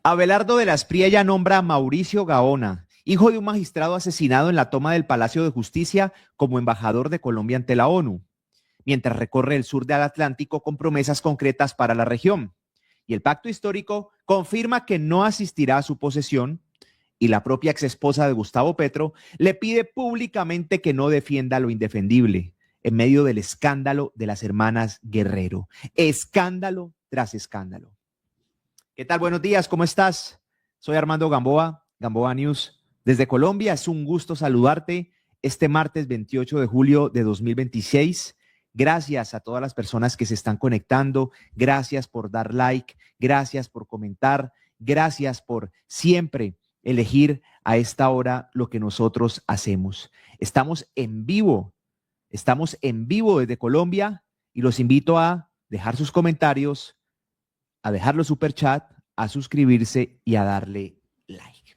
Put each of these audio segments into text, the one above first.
Abelardo de la Espriella nombra a Mauricio Gaona, hijo de un magistrado asesinado en la toma del Palacio de Justicia, como embajador de Colombia ante la ONU, mientras recorre el sur del Atlántico con promesas concretas para la región. Y el pacto histórico confirma que no asistirá a su posesión, y la propia exesposa de Gustavo Petro le pide públicamente que no defienda lo indefendible en medio del escándalo de las hermanas Guerrero. Escándalo tras escándalo. ¿Qué tal? Buenos días, ¿cómo estás? Soy Armando Gamboa, Gamboa News. Desde Colombia es un gusto saludarte este martes 28 de julio de 2026. Gracias a todas las personas que se están conectando. Gracias por dar like, gracias por comentar, gracias por siempre elegir a esta hora lo que nosotros hacemos. Estamos en vivo desde Colombia y los invito a dejar sus comentarios, a dejar los superchat, a suscribirse y a darle like.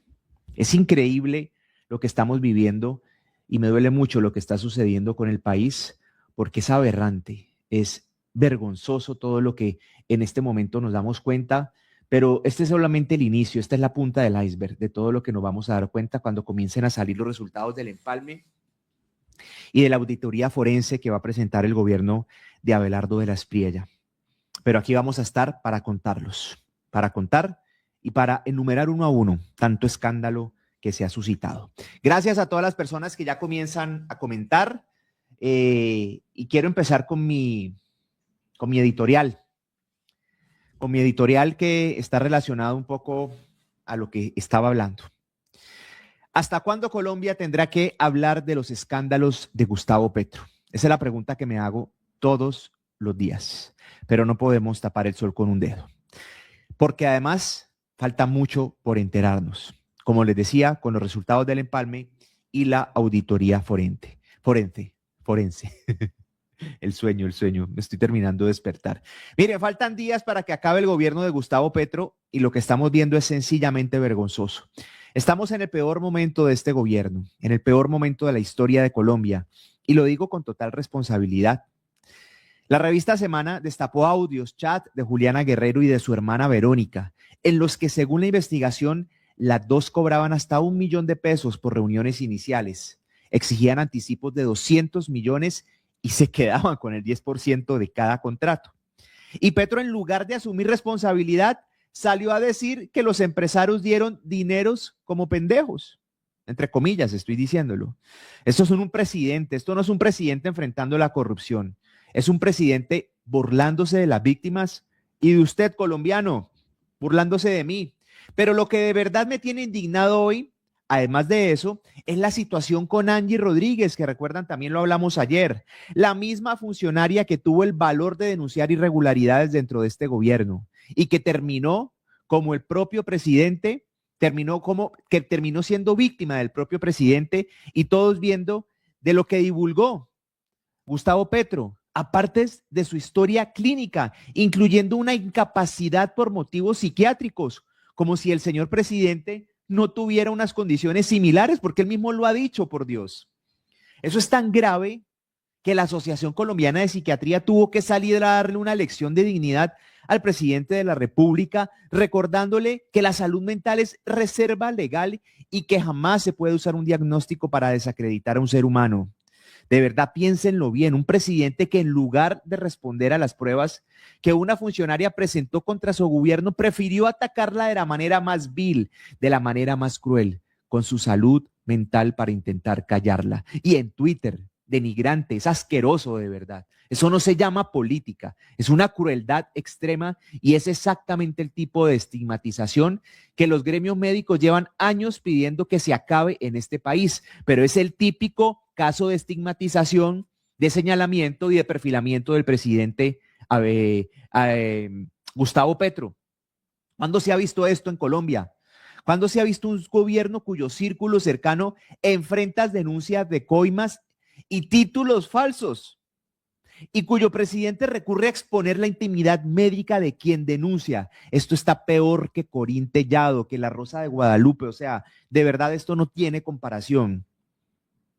Es increíble lo que estamos viviendo y me duele mucho lo que está sucediendo con el país porque es aberrante, es vergonzoso todo lo que en este momento nos damos cuenta, pero este es solamente el inicio, esta es la punta del iceberg de todo lo que nos vamos a dar cuenta cuando comiencen a salir los resultados del empalme y de la auditoría forense que va a presentar el gobierno de Abelardo de la Espriella. Pero aquí vamos a estar para contarlos, para contar y para enumerar uno a uno tanto escándalo que se ha suscitado. Gracias a todas las personas que ya comienzan a comentar y quiero empezar con mi editorial. Con mi editorial que está relacionado un poco a lo que estaba hablando. ¿Hasta cuándo Colombia tendrá que hablar de los escándalos de Gustavo Petro? Esa es la pregunta que me hago todos los días, pero no podemos tapar el sol con un dedo, porque además falta mucho por enterarnos, como les decía, con los resultados del empalme y la auditoría forense. El sueño, me estoy terminando de despertar. Miren, faltan días para que acabe el gobierno de Gustavo Petro y lo que estamos viendo es sencillamente vergonzoso. Estamos en el peor momento de este gobierno, en el peor momento de la historia de Colombia, y lo digo con total responsabilidad. La revista Semana destapó audios, chat de Juliana Guerrero y de su hermana Verónica, en los que, según la investigación, las dos cobraban hasta 1 millón de pesos por reuniones iniciales, exigían anticipos de 200 millones y se quedaban con el 10% de cada contrato. Y Petro, en lugar de asumir responsabilidad, salió a decir que los empresarios dieron dineros como pendejos. Entre comillas, estoy diciéndolo. Esto no es un presidente enfrentando la corrupción. Es un presidente burlándose de las víctimas y de usted, colombiano, burlándose de mí. Pero lo que de verdad me tiene indignado hoy, además de eso, es la situación con Angie Rodríguez, que recuerdan, también lo hablamos ayer, la misma funcionaria que tuvo el valor de denunciar irregularidades dentro de este gobierno y que terminó como el propio presidente, terminó siendo víctima del propio presidente y todos viendo de lo que divulgó Gustavo Petro, aparte de su historia clínica, incluyendo una incapacidad por motivos psiquiátricos, como si el señor presidente no tuviera unas condiciones similares, porque él mismo lo ha dicho, por Dios. Eso es tan grave que la Asociación Colombiana de Psiquiatría tuvo que salir a darle una lección de dignidad al presidente de la República, recordándole que la salud mental es reserva legal y que jamás se puede usar un diagnóstico para desacreditar a un ser humano. De verdad, piénsenlo bien, un presidente que en lugar de responder a las pruebas que una funcionaria presentó contra su gobierno, prefirió atacarla de la manera más vil, de la manera más cruel, con su salud mental para intentar callarla. Y en Twitter, denigrante, es asqueroso de verdad. Eso no se llama política, es una crueldad extrema y es exactamente el tipo de estigmatización que los gremios médicos llevan años pidiendo que se acabe en este país, pero es el típico caso de estigmatización, de señalamiento y de perfilamiento del presidente Gustavo Petro. ¿Cuándo se ha visto esto en Colombia? ¿Cuándo se ha visto un gobierno cuyo círculo cercano enfrenta denuncias de coimas y títulos falsos y cuyo presidente recurre a exponer la intimidad médica de quien denuncia? Esto está peor que Corín Tellado, que la Rosa de Guadalupe. O sea, de verdad esto no tiene comparación.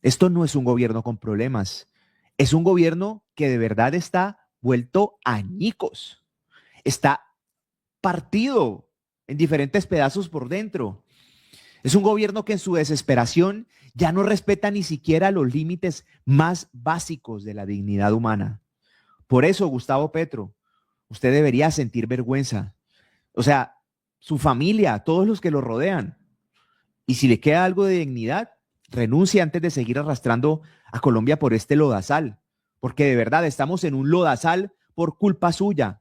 Esto no es un gobierno con problemas. Es un gobierno que de verdad está vuelto añicos. Está partido. en diferentes pedazos por dentro. Es un gobierno que en su desesperación ya no respeta ni siquiera los límites más básicos de la dignidad humana. Por eso, Gustavo Petro, usted debería sentir vergüenza. O sea, su familia, todos los que lo rodean. Y si le queda algo de dignidad, renuncie antes de seguir arrastrando a Colombia por este lodazal. Porque de verdad estamos en un lodazal por culpa suya.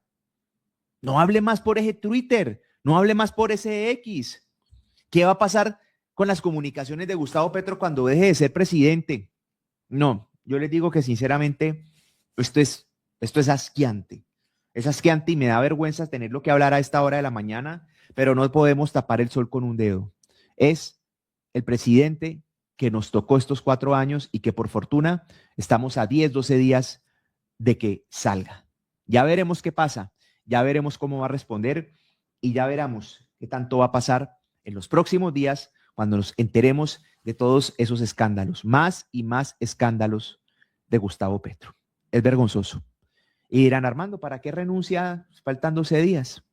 No hable más por ese Twitter, no hable más por ese X. ¿Qué va a pasar con las comunicaciones de Gustavo Petro cuando deje de ser presidente? No, yo les digo que sinceramente esto es asqueante. Es asqueante y me da vergüenza tenerlo que hablar a esta hora de la mañana, pero no podemos tapar el sol con un dedo. Es el presidente que nos tocó estos 4 años y que por fortuna estamos a 10, 12 días de que salga. Ya veremos qué pasa, ya veremos cómo va a responder y ya veremos qué tanto va a pasar en los próximos días cuando nos enteremos de todos esos escándalos, más y más escándalos de Gustavo Petro. Es vergonzoso. Y dirán, Armando, ¿para qué renuncia faltan 12 días?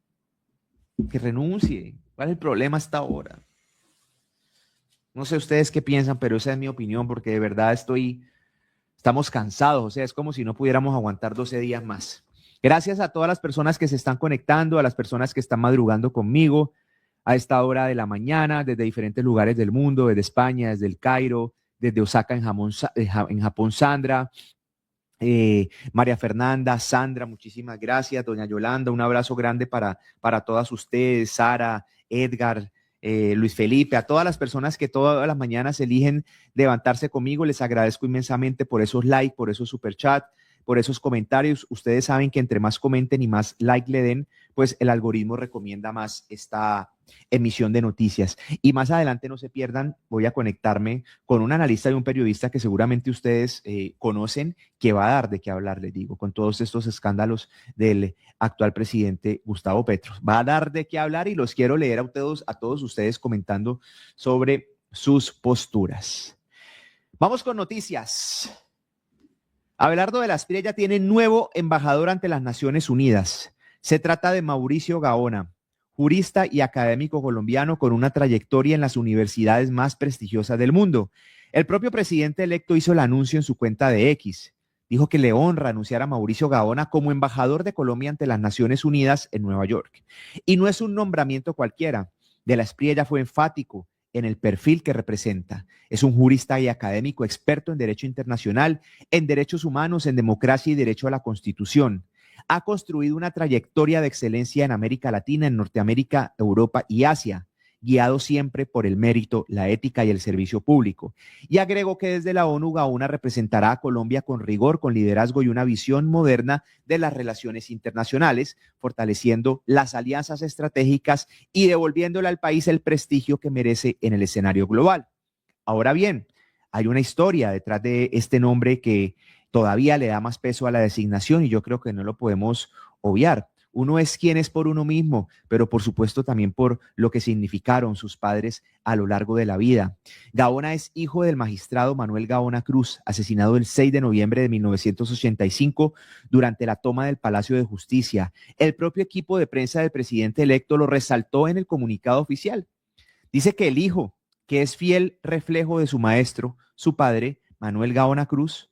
Que renuncie. ¿Cuál es el problema hasta ahora? No sé ustedes qué piensan, pero esa es mi opinión, porque de verdad estamos cansados. O sea, es como si no pudiéramos aguantar 12 días más. Gracias a todas las personas que se están conectando, a las personas que están madrugando conmigo a esta hora de la mañana, desde diferentes lugares del mundo, desde España, desde el Cairo, desde Osaka en Japón, Sandra, María Fernanda, Sandra, muchísimas gracias. Doña Yolanda, un abrazo grande para todas ustedes, Sara, Edgar, Luis Felipe, a todas las personas que todas las mañanas eligen levantarse conmigo. Les agradezco inmensamente por esos likes, por esos superchats, por esos comentarios. Ustedes saben que entre más comenten y más like le den, pues el algoritmo recomienda más esta emisión de noticias. Y más adelante no se pierdan, voy a conectarme con un analista y un periodista que seguramente ustedes conocen, que va a dar de qué hablar, les digo, con todos estos escándalos del actual presidente Gustavo Petro. Va a dar de qué hablar y los quiero leer a todos ustedes comentando sobre sus posturas. Vamos con noticias. Abelardo de la Espriella tiene nuevo embajador ante las Naciones Unidas. Se trata de Mauricio Gaona, jurista y académico colombiano con una trayectoria en las universidades más prestigiosas del mundo. El propio presidente electo hizo el anuncio en su cuenta de X. Dijo que le honra anunciar a Mauricio Gaona como embajador de Colombia ante las Naciones Unidas en Nueva York. Y no es un nombramiento cualquiera. De la Espriella fue enfático en el perfil que representa. Es un jurista y académico experto en derecho internacional, en derechos humanos, en democracia y derecho a la Constitución. Ha construido una trayectoria de excelencia en América Latina, en Norteamérica, Europa y Asia, guiado siempre por el mérito, la ética y el servicio público. Y agregó que desde la ONU Gaona representará a Colombia con rigor, con liderazgo y una visión moderna de las relaciones internacionales, fortaleciendo las alianzas estratégicas y devolviéndole al país el prestigio que merece en el escenario global. Ahora bien, hay una historia detrás de este nombre que todavía le da más peso a la designación y yo creo que no lo podemos obviar. Uno es quien es por uno mismo, pero por supuesto también por lo que significaron sus padres a lo largo de la vida. Gaona es hijo del magistrado Manuel Gaona Cruz, asesinado el 6 de noviembre de 1985 durante la toma del Palacio de Justicia. El propio equipo de prensa del presidente electo lo resaltó en el comunicado oficial. Dice que el hijo, que es fiel reflejo de su maestro, su padre, Manuel Gaona Cruz,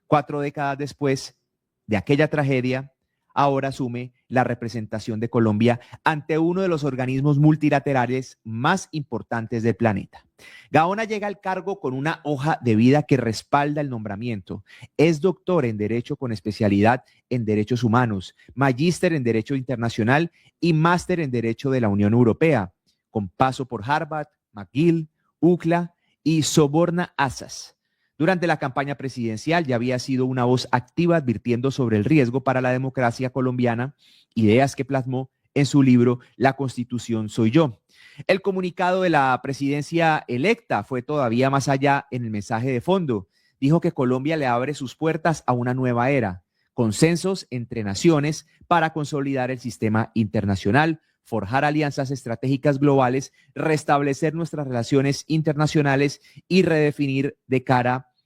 4 décadas después de aquella tragedia, ahora asume la representación de Colombia ante uno de los organismos multilaterales más importantes del planeta. Gaona llega al cargo con una hoja de vida que respalda el nombramiento. Es doctor en Derecho con especialidad en Derechos Humanos, magíster en Derecho Internacional y máster en Derecho de la Unión Europea, con paso por Harvard, McGill, UCLA y Soborna Assas. Durante la campaña presidencial ya había sido una voz activa advirtiendo sobre el riesgo para la democracia colombiana, ideas que plasmó en su libro La Constitución soy yo. El comunicado de la presidencia electa fue todavía más allá en el mensaje de fondo. Dijo que Colombia le abre sus puertas a una nueva era, consensos entre naciones para consolidar el sistema internacional, forjar alianzas estratégicas globales, restablecer nuestras relaciones internacionales y redefinir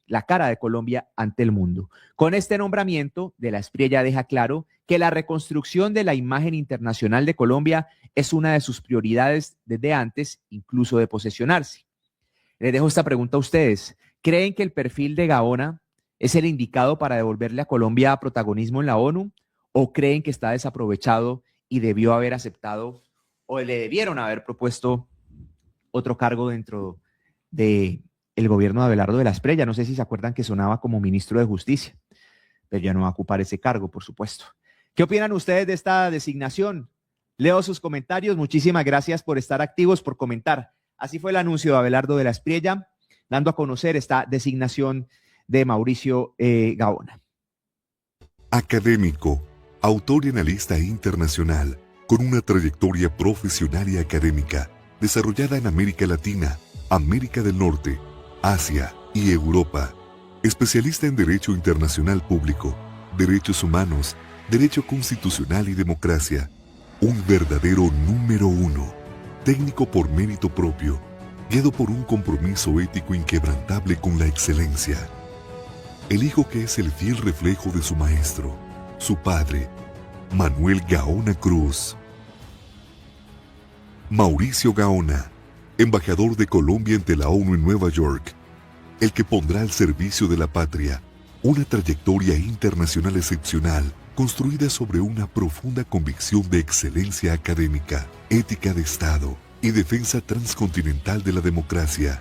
la cara de Colombia ante el mundo. Con este nombramiento, de la Espriella deja claro que la reconstrucción de la imagen internacional de Colombia es una de sus prioridades desde antes, incluso de posesionarse. Les dejo esta pregunta a ustedes. ¿Creen que el perfil de Gaona es el indicado para devolverle a Colombia protagonismo en la ONU? ¿O creen que está desaprovechado y debió haber aceptado o le debieron haber propuesto otro cargo dentro del gobierno de Abelardo de la Espriella? No sé si se acuerdan que sonaba como ministro de Justicia, pero ya no va a ocupar ese cargo, por supuesto. ¿Qué opinan ustedes de esta designación? Leo sus comentarios. Muchísimas gracias por estar activos, por comentar. Así fue el anuncio de Abelardo de la Espriella, dando a conocer esta designación de Mauricio Gaona. Académico, autor y analista internacional, con una trayectoria profesional y académica desarrollada en América Latina, América del Norte, Asia y Europa. Especialista en Derecho Internacional Público, Derechos Humanos, Derecho Constitucional y Democracia. Un verdadero número uno, técnico por mérito propio, guiado por un compromiso ético inquebrantable con la excelencia. El hijo que es el fiel reflejo de su maestro, su padre, Manuel Gaona Cruz. Mauricio Gaona, embajador de Colombia ante la ONU en Nueva York, el que pondrá al servicio de la patria una trayectoria internacional excepcional, construida sobre una profunda convicción de excelencia académica, ética de Estado y defensa transcontinental de la democracia.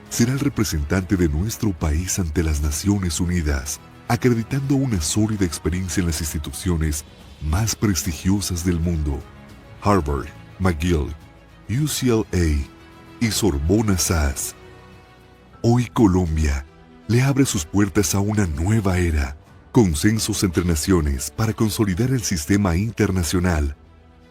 Será el representante de nuestro país ante las Naciones Unidas, acreditando una sólida experiencia en las instituciones más prestigiosas del mundo: Harvard, McGill, UCLA y Sorbona SAS. Hoy Colombia le abre sus puertas a una nueva era, consensos entre naciones para consolidar el sistema internacional,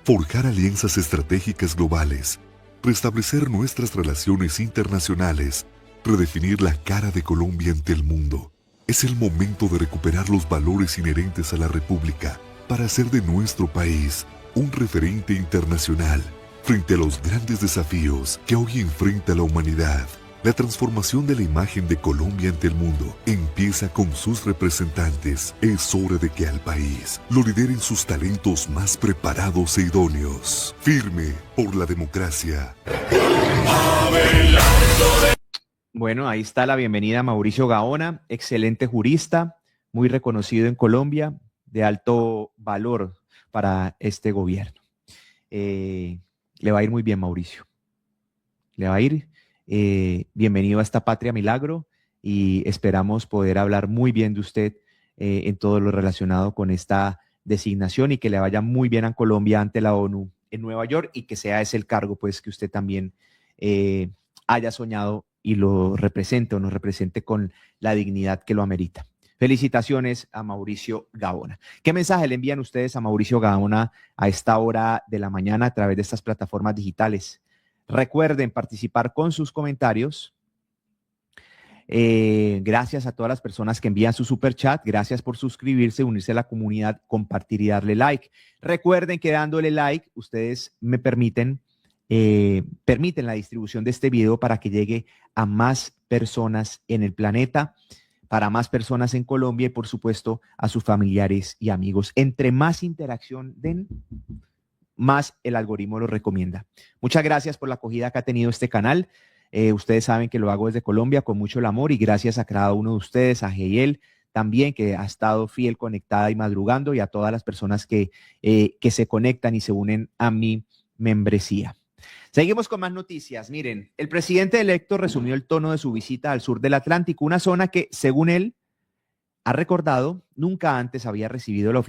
forjar alianzas estratégicas globales, restablecer nuestras relaciones internacionales, redefinir la cara de Colombia ante el mundo. Es el momento de recuperar los valores inherentes a la República para hacer de nuestro país un referente internacional frente a los grandes desafíos que hoy enfrenta la humanidad. La transformación de la imagen de Colombia ante el mundo empieza con sus representantes. Es hora de que al país lo lideren sus talentos más preparados e idóneos. Firme por la democracia. Bueno, ahí está la bienvenida a Mauricio Gaona, excelente jurista, muy reconocido en Colombia, de alto valor para este gobierno. Le va a ir muy bien, Mauricio. Le va a ir. Bienvenido a esta Patria Milagro y esperamos poder hablar muy bien de usted en todo lo relacionado con esta designación y que le vaya muy bien a Colombia ante la ONU en Nueva York y que sea ese el cargo pues que usted también haya soñado y lo represente o nos represente con la dignidad que lo amerita. Felicitaciones a Mauricio Gaona. ¿Qué mensaje le envían ustedes a Mauricio Gaona a esta hora de la mañana a través de estas plataformas digitales? Recuerden participar con sus comentarios. Gracias a todas las personas que envían su super chat. Gracias por suscribirse, unirse a la comunidad, compartir y darle like. Recuerden que dándole like, ustedes me permiten la distribución de este video para que llegue a más personas en el planeta, para más personas en Colombia y, por supuesto, a sus familiares y amigos. Entre más interacción den, más el algoritmo lo recomienda. Muchas gracias por la acogida que ha tenido este canal. Ustedes saben que lo hago desde Colombia con mucho el amor y gracias a cada uno de ustedes, a Geiel también, que ha estado fiel, conectada y madrugando, y a todas las personas que se conectan y se unen a mi membresía. Seguimos con más noticias. Miren, el presidente electo resumió el tono de su visita al sur del Atlántico, una zona que, según él, ha recordado, nunca antes había recibido la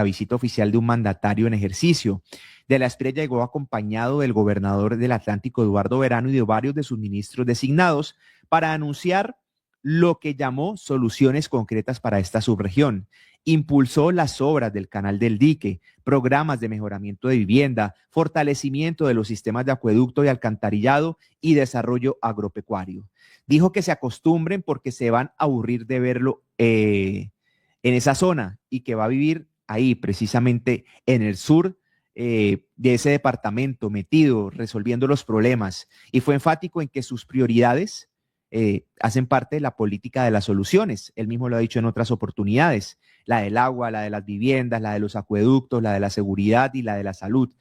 visita oficial de un mandatario en ejercicio. De la Espriella llegó acompañado del gobernador del Atlántico, Eduardo Verano, y de varios de sus ministros designados para anunciar lo que llamó soluciones concretas para esta subregión. Impulsó las obras del Canal del Dique, programas de mejoramiento de vivienda, fortalecimiento de los sistemas de acueducto y alcantarillado y desarrollo agropecuario. Dijo que se acostumbren porque se van a aburrir de verlo en esa zona y que va a vivir ahí, precisamente en el sur de ese departamento, metido, resolviendo los problemas. Y fue enfático en que sus prioridades hacen parte de la política de las soluciones. Él mismo lo ha dicho en otras oportunidades. la del agua, la de las viviendas, la de los acueductos, la de la seguridad y la de la salud.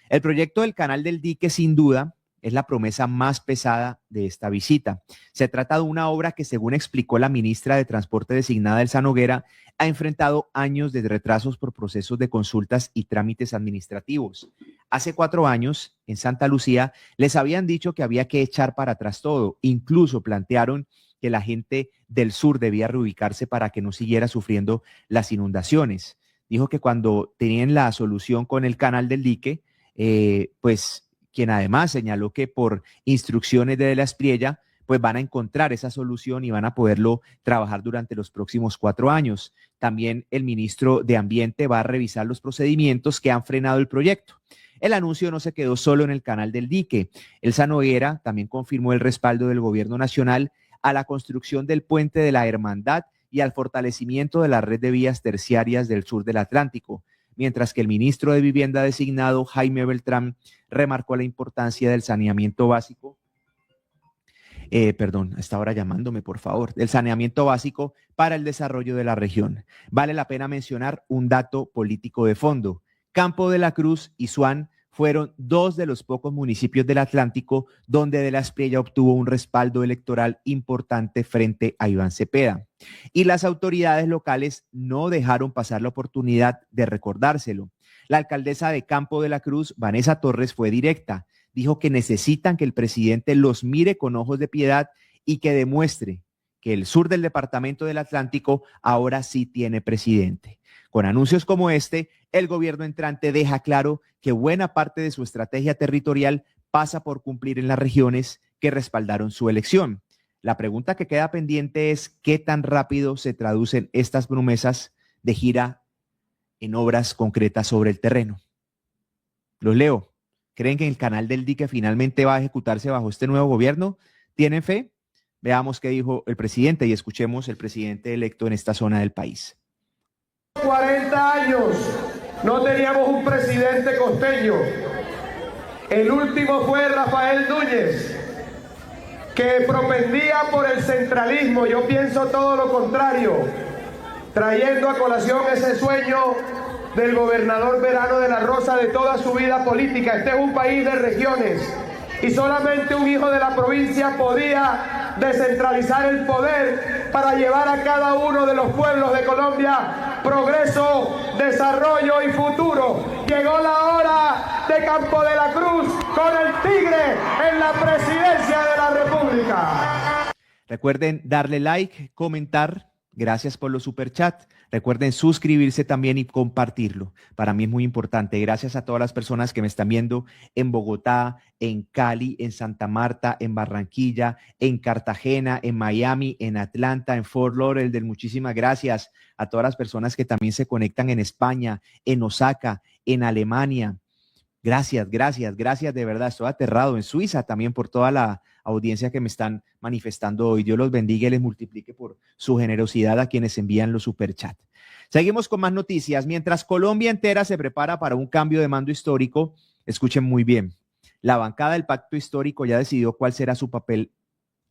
El proyecto del Canal del Dique, sin duda, es la promesa más pesada de esta visita. Se trata de una obra que, según explicó la ministra de Transporte designada, Elsa Noguera, ha enfrentado años de retrasos por procesos de consultas y trámites administrativos. Hace 4 años, en Santa Lucía, les habían dicho que había que echar para atrás todo. Incluso plantearon que la gente del sur debía reubicarse para que no siguiera sufriendo las inundaciones. Dijo que cuando tenían la solución con el Canal del Dique, pues quien además señaló que por instrucciones de la Espriella, pues van a encontrar esa solución y van a poderlo trabajar durante los próximos 4 años. También el ministro de Ambiente va a revisar los procedimientos que han frenado el proyecto. El anuncio no se quedó solo en el Canal del Dique. Elsa Noguera también confirmó el respaldo del gobierno nacional a la construcción del Puente de la Hermandad y al fortalecimiento de la red de vías terciarias del sur del Atlántico, mientras que el ministro de Vivienda designado, Jaime Beltrán, remarcó la importancia del saneamiento básico. Está ahora llamándome, por favor, del saneamiento básico para el desarrollo de la región. Vale la pena mencionar un dato político de fondo. Campo de la Cruz y Suán fueron 2 de los pocos municipios del Atlántico donde De la Espriella obtuvo un respaldo electoral importante frente a Iván Cepeda. Y las autoridades locales no dejaron pasar la oportunidad de recordárselo. La alcaldesa de Campo de la Cruz, Vanessa Torres, fue directa. Dijo que necesitan que el presidente los mire con ojos de piedad y que demuestre que el sur del departamento del Atlántico ahora sí tiene presidente. Con anuncios como este, el gobierno entrante deja claro que buena parte de su estrategia territorial pasa por cumplir en las regiones que respaldaron su elección. La pregunta que queda pendiente es qué tan rápido se traducen estas promesas de gira en obras concretas sobre el terreno. Los leo. ¿Creen que el Canal del Dique finalmente va a ejecutarse bajo este nuevo gobierno? ¿Tienen fe? Veamos qué dijo el presidente y escuchemos el presidente electo en esta zona del país. 40 años no teníamos un presidente costeño. El último fue Rafael Núñez, que propendía por el centralismo. Yo pienso todo lo contrario, trayendo a colación ese sueño del gobernador Verano de la Rosa de toda su vida política. Este es un país de regiones y solamente un hijo de la provincia podía descentralizar el poder para llevar a cada uno de los pueblos de Colombia progreso, desarrollo y futuro. Llegó la hora de Campo de la Cruz con el tigre en la presidencia de la República. Recuerden darle like, comentar. Gracias por los superchats. Recuerden suscribirse también y compartirlo. Para mí es muy importante. Gracias a todas las personas que me están viendo en Bogotá, en Cali, en Santa Marta, en Barranquilla, en Cartagena, en Miami, en Atlanta, en Fort Lauderdale. Muchísimas gracias a todas las personas que también se conectan en España, en Osaka, en Alemania. Gracias de verdad. Estoy aterrado. En Suiza también por toda la audiencia que me están manifestando hoy. Dios los bendiga y les multiplique por su generosidad a quienes envían los superchats. Seguimos con más noticias. Mientras Colombia entera se prepara para un cambio de mando histórico, escuchen muy bien. La bancada del Pacto Histórico ya decidió cuál será su papel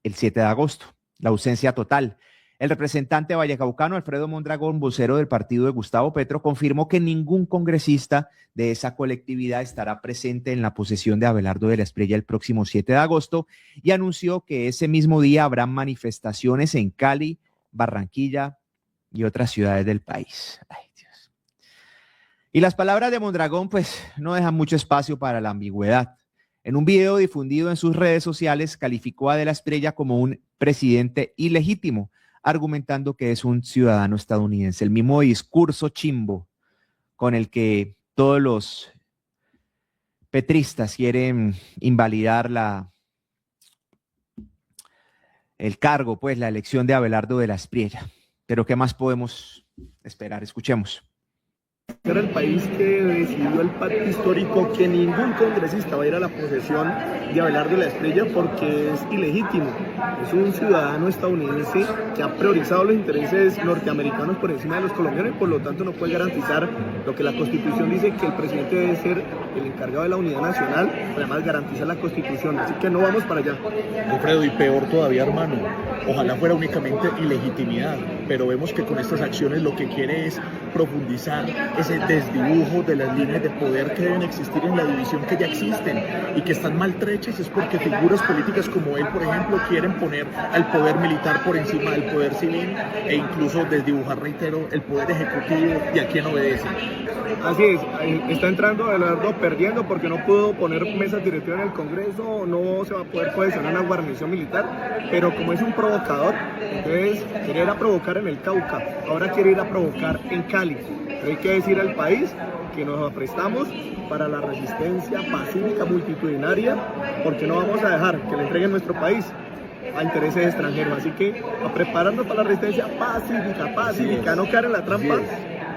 el 7 de agosto. La ausencia total. El representante vallecaucano Alfredo Mondragón, vocero del partido de Gustavo Petro, confirmó que ningún congresista de esa colectividad estará presente en la posesión de Abelardo de la Espriella el próximo 7 de agosto y anunció que ese mismo día habrá manifestaciones en Cali, Barranquilla y otras ciudades del país. Ay, Dios. Y las palabras de Mondragón pues no dejan mucho espacio para la ambigüedad. En un video difundido en sus redes sociales calificó a de la Espriella como un presidente ilegítimo, argumentando que es un ciudadano estadounidense. El mismo discurso chimbo con el que todos los petristas quieren invalidar el cargo, pues la elección de Abelardo de la Espriella. Pero ¿qué más podemos esperar? Escuchemos. Era el país que decidió el pacto histórico que ningún congresista va a ir a la posesión de Abelardo de la Espriella porque es ilegítimo. Es un ciudadano estadounidense que ha priorizado los intereses norteamericanos por encima de los colombianos y por lo tanto no puede garantizar lo que la Constitución dice, que el presidente debe ser el encargado de la unidad nacional, además garantiza la Constitución, así que no vamos para allá. Alfredo, y peor todavía, hermano, ojalá fuera únicamente ilegitimidad, pero vemos que con estas acciones lo que quiere es profundizar ese desdibujo de las líneas de poder que deben existir en la división que ya existen y que están maltrechas. Es porque figuras políticas como él, por ejemplo, quieren poner al poder militar por encima del poder civil e incluso desdibujar, reitero, el poder ejecutivo y a quién obedece. Así es, está entrando Abelardo perdiendo porque no pudo poner mesas directivas en el Congreso, no se va a poder cohesionar una guarnición militar, pero como es un provocador, entonces quería ir a provocar en el Cauca, ahora quiere ir a provocar en Cali. Pero hay que decir al país que nos prestamos para la resistencia pacífica multitudinaria, porque no vamos a dejar que le entreguen nuestro país a intereses extranjeros, así que a prepararnos para la resistencia pacífica, no caer en la trampa.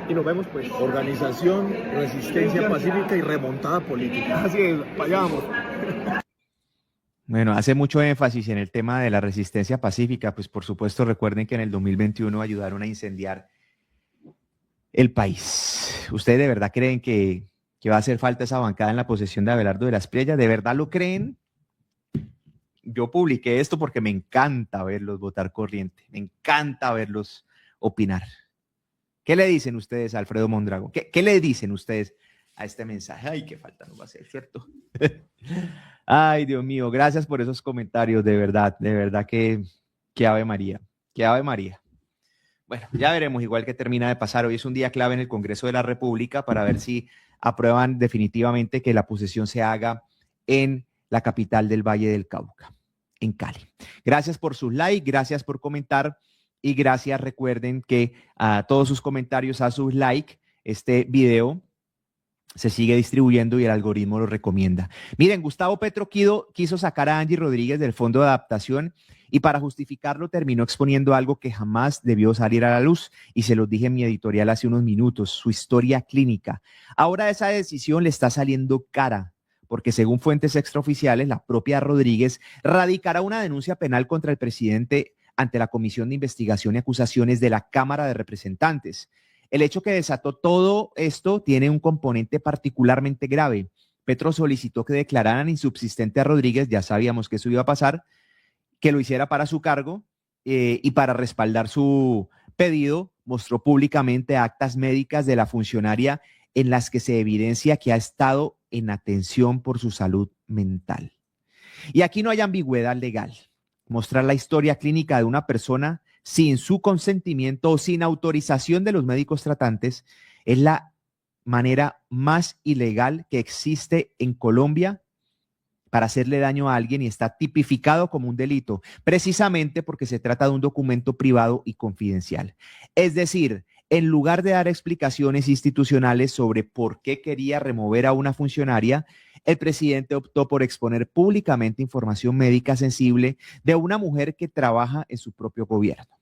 Y nos vemos pues. Organización, resistencia pacífica y remontada política. Así es, vayamos. Bueno, hace mucho énfasis en el tema de la resistencia pacífica, pues por supuesto recuerden que en el 2021 ayudaron a incendiar el país. ¿Ustedes de verdad creen que va a hacer falta esa bancada en la posesión de Abelardo de la Espriella? ¿De verdad lo creen? Yo publiqué esto porque me encanta verlos votar corriente, me encanta verlos opinar. ¿Qué le dicen ustedes a Alfredo Mondragón? ¿Qué le dicen ustedes a este mensaje? Ay, qué falta nos va a hacer, ¿cierto? Ay, Dios mío, gracias por esos comentarios, de verdad que Ave María, que Ave María. Bueno, ya veremos igual que termina de pasar. Hoy es un día clave en el Congreso de la República para ver si aprueban definitivamente que la posesión se haga en la capital del Valle del Cauca, en Cali. Gracias por sus likes, gracias por comentar. Y gracias, recuerden que a todos sus comentarios, a sus likes, este video se sigue distribuyendo y el algoritmo lo recomienda. Miren, Gustavo Petro quiso sacar a Angie Rodríguez del Fondo de Adaptación y para justificarlo terminó exponiendo algo que jamás debió salir a la luz y se los dije en mi editorial hace unos minutos, su historia clínica. Ahora esa decisión le está saliendo cara porque según fuentes extraoficiales, la propia Rodríguez radicará una denuncia penal contra el presidente ante la Comisión de Investigación y Acusaciones de la Cámara de Representantes. El hecho que desató todo esto tiene un componente particularmente grave. Petro solicitó que declararan insubsistente a Rodríguez, ya sabíamos que eso iba a pasar, que lo hiciera para su cargo y para respaldar su pedido, mostró públicamente actas médicas de la funcionaria en las que se evidencia que ha estado en atención por su salud mental. Y aquí no hay ambigüedad legal. Mostrar la historia clínica de una persona sin su consentimiento o sin autorización de los médicos tratantes es la manera más ilegal que existe en Colombia para hacerle daño a alguien y está tipificado como un delito, precisamente porque se trata de un documento privado y confidencial. Es decir, en lugar de dar explicaciones institucionales sobre por qué quería remover a una funcionaria, el presidente optó por exponer públicamente información médica sensible de una mujer que trabaja en su propio gobierno.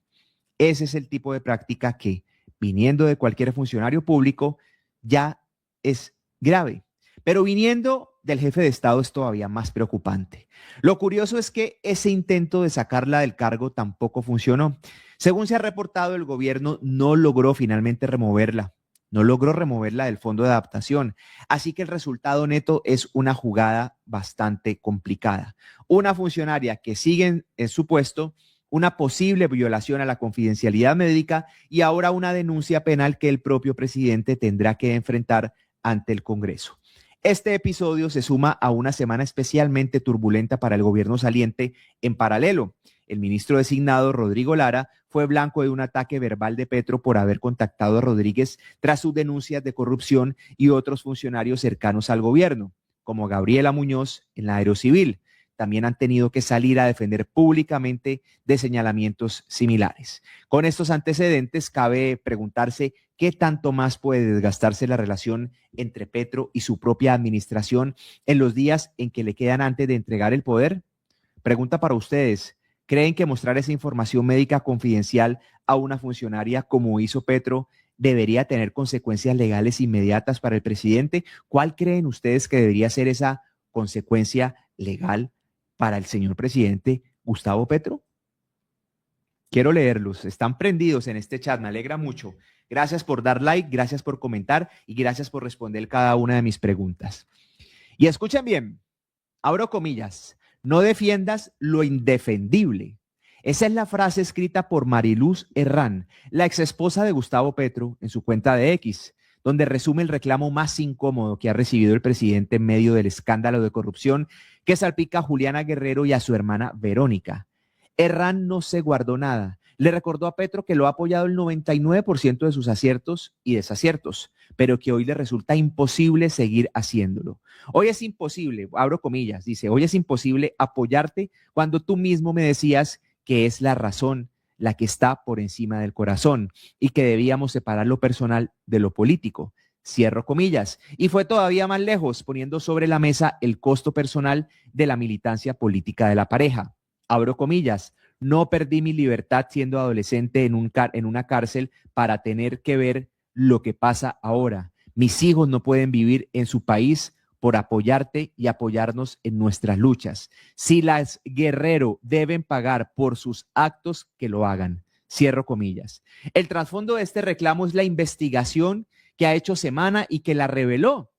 Ese es el tipo de práctica que, viniendo de cualquier funcionario público, ya es grave. Pero viniendo del jefe de Estado es todavía más preocupante. Lo curioso es que ese intento de sacarla del cargo tampoco funcionó. Según se ha reportado, el gobierno no logró finalmente removerla. No logró removerla del Fondo de Adaptación. Así que el resultado neto es una jugada bastante complicada. Una funcionaria que sigue en su puesto, una posible violación a la confidencialidad médica y ahora una denuncia penal que el propio presidente tendrá que enfrentar ante el Congreso. Este episodio se suma a una semana especialmente turbulenta para el gobierno saliente. En paralelo, el ministro designado Rodrigo Lara fue blanco de un ataque verbal de Petro por haber contactado a Rodríguez tras sus denuncias de corrupción y otros funcionarios cercanos al gobierno, como Gabriela Muñoz en la Aerocivil. También han tenido que salir a defender públicamente de señalamientos similares. Con estos antecedentes, cabe preguntarse qué tanto más puede desgastarse la relación entre Petro y su propia administración en los días en que le quedan antes de entregar el poder. Pregunta para ustedes, ¿creen que mostrar esa información médica confidencial a una funcionaria como hizo Petro debería tener consecuencias legales inmediatas para el presidente? ¿Cuál creen ustedes que debería ser esa consecuencia legal para el señor presidente Gustavo Petro? Quiero leerlos, están prendidos en este chat, me alegra mucho. Gracias por dar like, gracias por comentar y gracias por responder cada una de mis preguntas. Y escuchen bien, abro comillas, no defiendas lo indefendible. Esa es la frase escrita por Mariluz Herrán, la exesposa de Gustavo Petro, en su cuenta de X, donde resume el reclamo más incómodo que ha recibido el presidente en medio del escándalo de corrupción que salpica a Juliana Guerrero y a su hermana Verónica. Herrán no se guardó nada. Le recordó a Petro que lo ha apoyado el 99% de sus aciertos y desaciertos, pero que hoy le resulta imposible seguir haciéndolo. Hoy es imposible, abro comillas, dice, hoy es imposible apoyarte cuando tú mismo me decías que es la razón la que está por encima del corazón y que debíamos separar lo personal de lo político. Cierro comillas. Y fue todavía más lejos, poniendo sobre la mesa el costo personal de la militancia política de la pareja. Abro comillas. No perdí mi libertad siendo adolescente en una cárcel para tener que ver lo que pasa ahora. Mis hijos no pueden vivir en su país por apoyarte y apoyarnos en nuestras luchas. Si las Guerrero deben pagar por sus actos, que lo hagan. Cierro comillas. El trasfondo de este reclamo es la investigación que ha hecho Semana y que la reveló.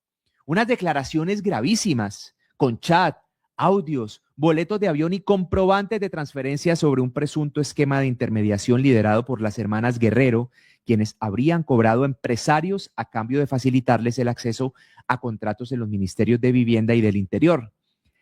Unas declaraciones gravísimas, con chat, audios, boletos de avión y comprobantes de transferencia sobre un presunto esquema de intermediación liderado por las hermanas Guerrero, quienes habrían cobrado a empresarios a cambio de facilitarles el acceso a contratos en los ministerios de Vivienda y del Interior.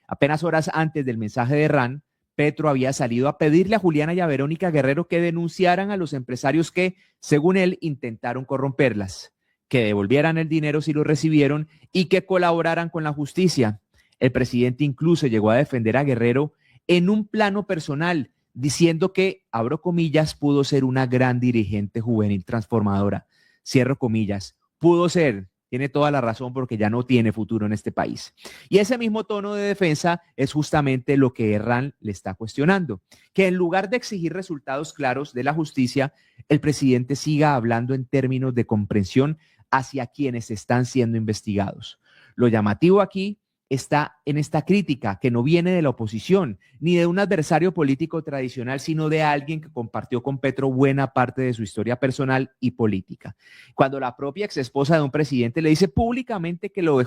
Apenas horas antes del mensaje de Herrán, Petro había salido a pedirle a Juliana y a Verónica Guerrero que denunciaran a los empresarios que, según él, intentaron corromperlas, que devolvieran el dinero si lo recibieron y que colaboraran con la justicia. El presidente incluso llegó a defender a Guerrero en un plano personal, diciendo que, abro comillas, pudo ser una gran dirigente juvenil transformadora. Cierro comillas, pudo ser, tiene toda la razón porque ya no tiene futuro en este país. Y ese mismo tono de defensa es justamente lo que Herrán le está cuestionando, que en lugar de exigir resultados claros de la justicia, el presidente siga hablando en términos de comprensión hacia quienes están siendo investigados. Lo llamativo aquí está en esta crítica que no viene de la oposición ni de un adversario político tradicional, sino de alguien que compartió con Petro buena parte de su historia personal y política. Cuando la propia exesposa de un presidente le dice públicamente que lo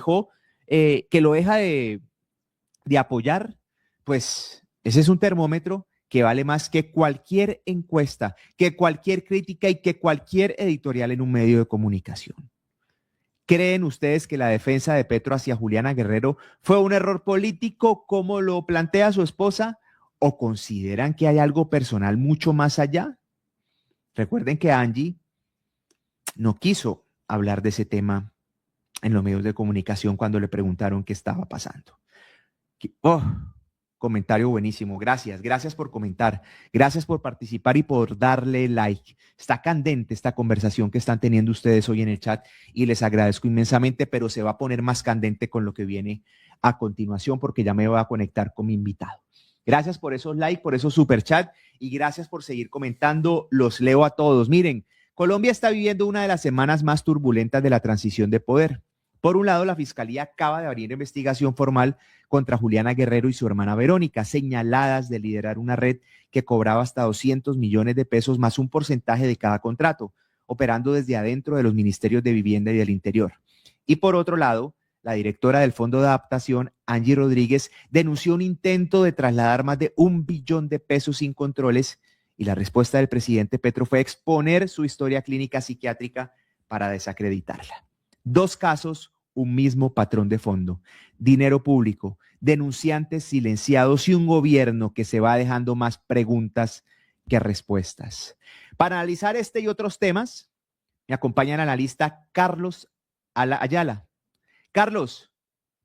deja de apoyar, pues ese es un termómetro que vale más que cualquier encuesta, que cualquier crítica y que cualquier editorial en un medio de comunicación. ¿Creen ustedes que la defensa de Petro hacia Juliana Guerrero fue un error político como lo plantea su esposa o consideran que hay algo personal mucho más allá? Recuerden que Angie no quiso hablar de ese tema en los medios de comunicación cuando le preguntaron qué estaba pasando. Oh, comentario buenísimo. Gracias por comentar. Gracias por participar y por darle like. Está candente esta conversación que están teniendo ustedes hoy en el chat y les agradezco inmensamente, pero se va a poner más candente con lo que viene a continuación porque ya me voy a conectar con mi invitado. Gracias por esos likes, por esos super chat y gracias por seguir comentando. Los leo a todos. Miren, Colombia está viviendo una de las semanas más turbulentas de la transición de poder. Por un lado, la Fiscalía acaba de abrir investigación formal contra Juliana Guerrero y su hermana Verónica, señaladas de liderar una red que cobraba hasta 200 millones de pesos más un porcentaje de cada contrato, operando desde adentro de los ministerios de Vivienda y del Interior. Y por otro lado, la directora del Fondo de Adaptación, Angie Rodríguez, denunció un intento de trasladar más de 1 billón de pesos sin controles y la respuesta del presidente Petro fue exponer su historia clínica psiquiátrica para desacreditarla. 2 casos, un mismo patrón de fondo, dinero público, denunciantes silenciados y un gobierno que se va dejando más preguntas que respuestas. Para analizar este y otros temas, me acompaña el analista Carlos Ayala. Carlos,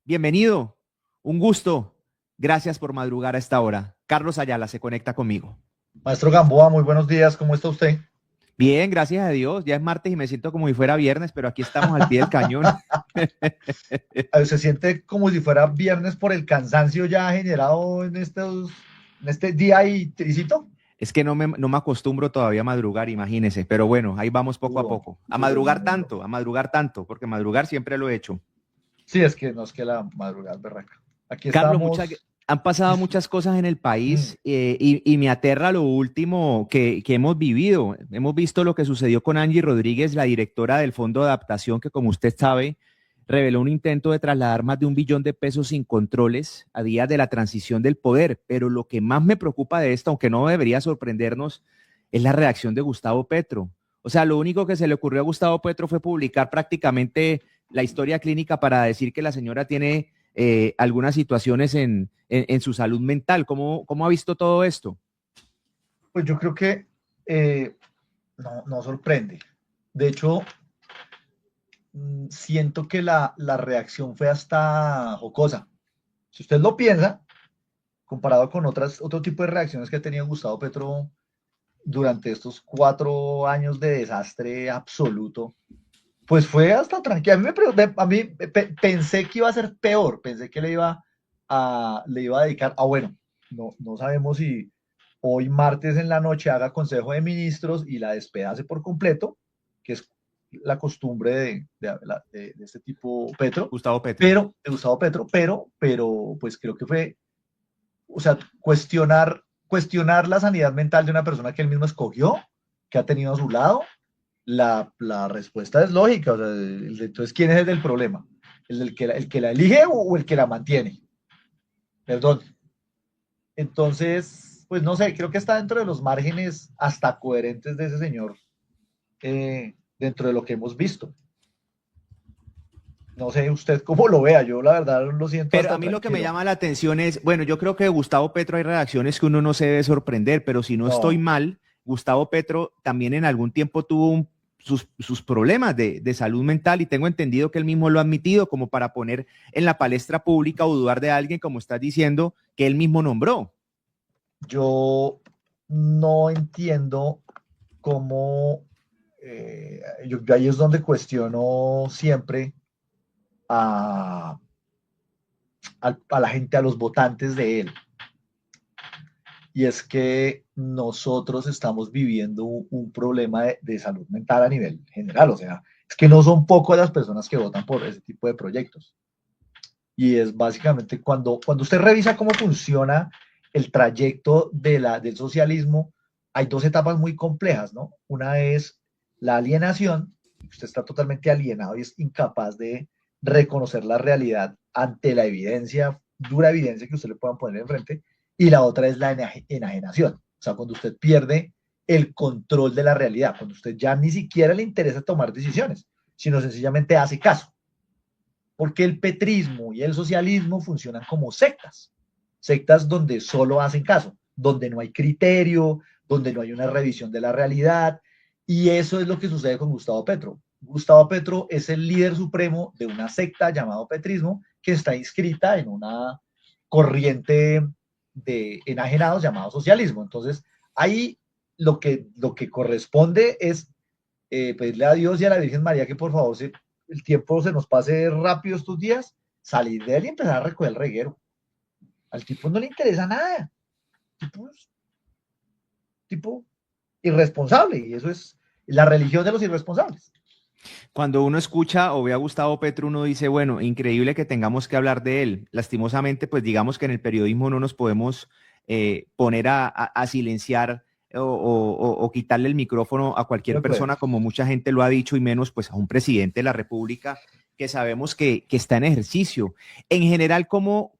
bienvenido, un gusto, gracias por madrugar a esta hora. Carlos Ayala se conecta conmigo. Maestro Gamboa, muy buenos días, ¿cómo está usted? Bien, gracias a Dios. Ya es martes y me siento como si fuera viernes, pero aquí estamos al pie del cañón. ¿Se siente como si fuera viernes por el cansancio ya generado en este día y tricito? Es que no me acostumbro todavía a madrugar, imagínese. Pero bueno, ahí vamos poco a poco. A madrugar tanto, porque madrugar siempre lo he hecho. Sí, es que no es que la madrugada es berraca. Aquí Carlos, estamos... han pasado muchas cosas en el país y me aterra lo último que hemos vivido. Hemos visto lo que sucedió con Angie Rodríguez, la directora del Fondo de Adaptación, que como usted sabe, reveló un intento de trasladar más de 1 billón de pesos sin controles a días de la transición del poder. Pero lo que más me preocupa de esto, aunque no debería sorprendernos, es la reacción de Gustavo Petro. O sea, lo único que se le ocurrió a Gustavo Petro fue publicar prácticamente la historia clínica para decir que la señora tiene algunas situaciones en su salud mental. ¿Cómo ha visto todo esto? Pues yo creo que no sorprende. De hecho, siento que la reacción fue hasta jocosa. Si usted lo piensa, comparado con otro tipo de reacciones que ha tenido Gustavo Petro durante estos 4 años de desastre absoluto, pues fue hasta tranquilo. Pensé que iba a ser peor, pensé que le iba a dedicar, bueno, no sabemos si hoy martes en la noche haga Consejo de Ministros y la despedace por completo, que es la costumbre de este tipo Gustavo Petro. pero pues creo que fue, o sea, cuestionar la sanidad mental de una persona que él mismo escogió, que ha tenido a su lado. La respuesta es lógica. O sea, entonces, ¿quién es el del problema? ¿El que la elige o el que la mantiene? Perdón. Entonces, pues no sé, creo que está dentro de los márgenes hasta coherentes de ese señor, dentro de lo que hemos visto. No sé usted cómo lo vea, yo la verdad lo siento. Pero a mí lo que me llama la atención es, bueno, yo creo que de Gustavo Petro hay reacciones que uno no se debe sorprender, pero si no estoy mal, Gustavo Petro también en algún tiempo tuvo sus problemas de salud mental y tengo entendido que él mismo lo ha admitido como para poner en la palestra pública o dudar de alguien, como estás diciendo, que él mismo nombró. Yo no entiendo cómo, yo ahí es donde cuestiono siempre a la gente, a los votantes de él. Y es que nosotros estamos viviendo un problema de salud mental a nivel general. O sea, es que no son pocas las personas que votan por ese tipo de proyectos. Y es básicamente cuando usted revisa cómo funciona el trayecto del socialismo, hay dos etapas muy complejas, ¿no? Una es la alienación, usted está totalmente alienado y es incapaz de reconocer la realidad ante la evidencia, dura evidencia que usted le puedan poner enfrente, y la otra es la enajenación, o sea, cuando usted pierde el control de la realidad, cuando usted ya ni siquiera le interesa tomar decisiones, sino sencillamente hace caso. Porque el petrismo y el socialismo funcionan como sectas donde solo hacen caso, donde no hay criterio, donde no hay una revisión de la realidad, y eso es lo que sucede con Gustavo Petro. Gustavo Petro es el líder supremo de una secta llamada petrismo que está inscrita en una corriente de enajenados llamado socialismo. Entonces, ahí lo que corresponde es pedirle a Dios y a la Virgen María que por favor el tiempo se nos pase rápido estos días, salir de él y empezar a recoger el reguero. Al tipo no le interesa nada. Tipo irresponsable, y eso es la religión de los irresponsables. Cuando uno escucha o ve a Gustavo Petro, uno dice, bueno, increíble que tengamos que hablar de él. Lastimosamente, pues digamos que en el periodismo no nos podemos poner a silenciar o quitarle el micrófono a cualquier persona, como mucha gente lo ha dicho, y menos pues a un presidente de la República que sabemos que está en ejercicio. En general, ¿cómo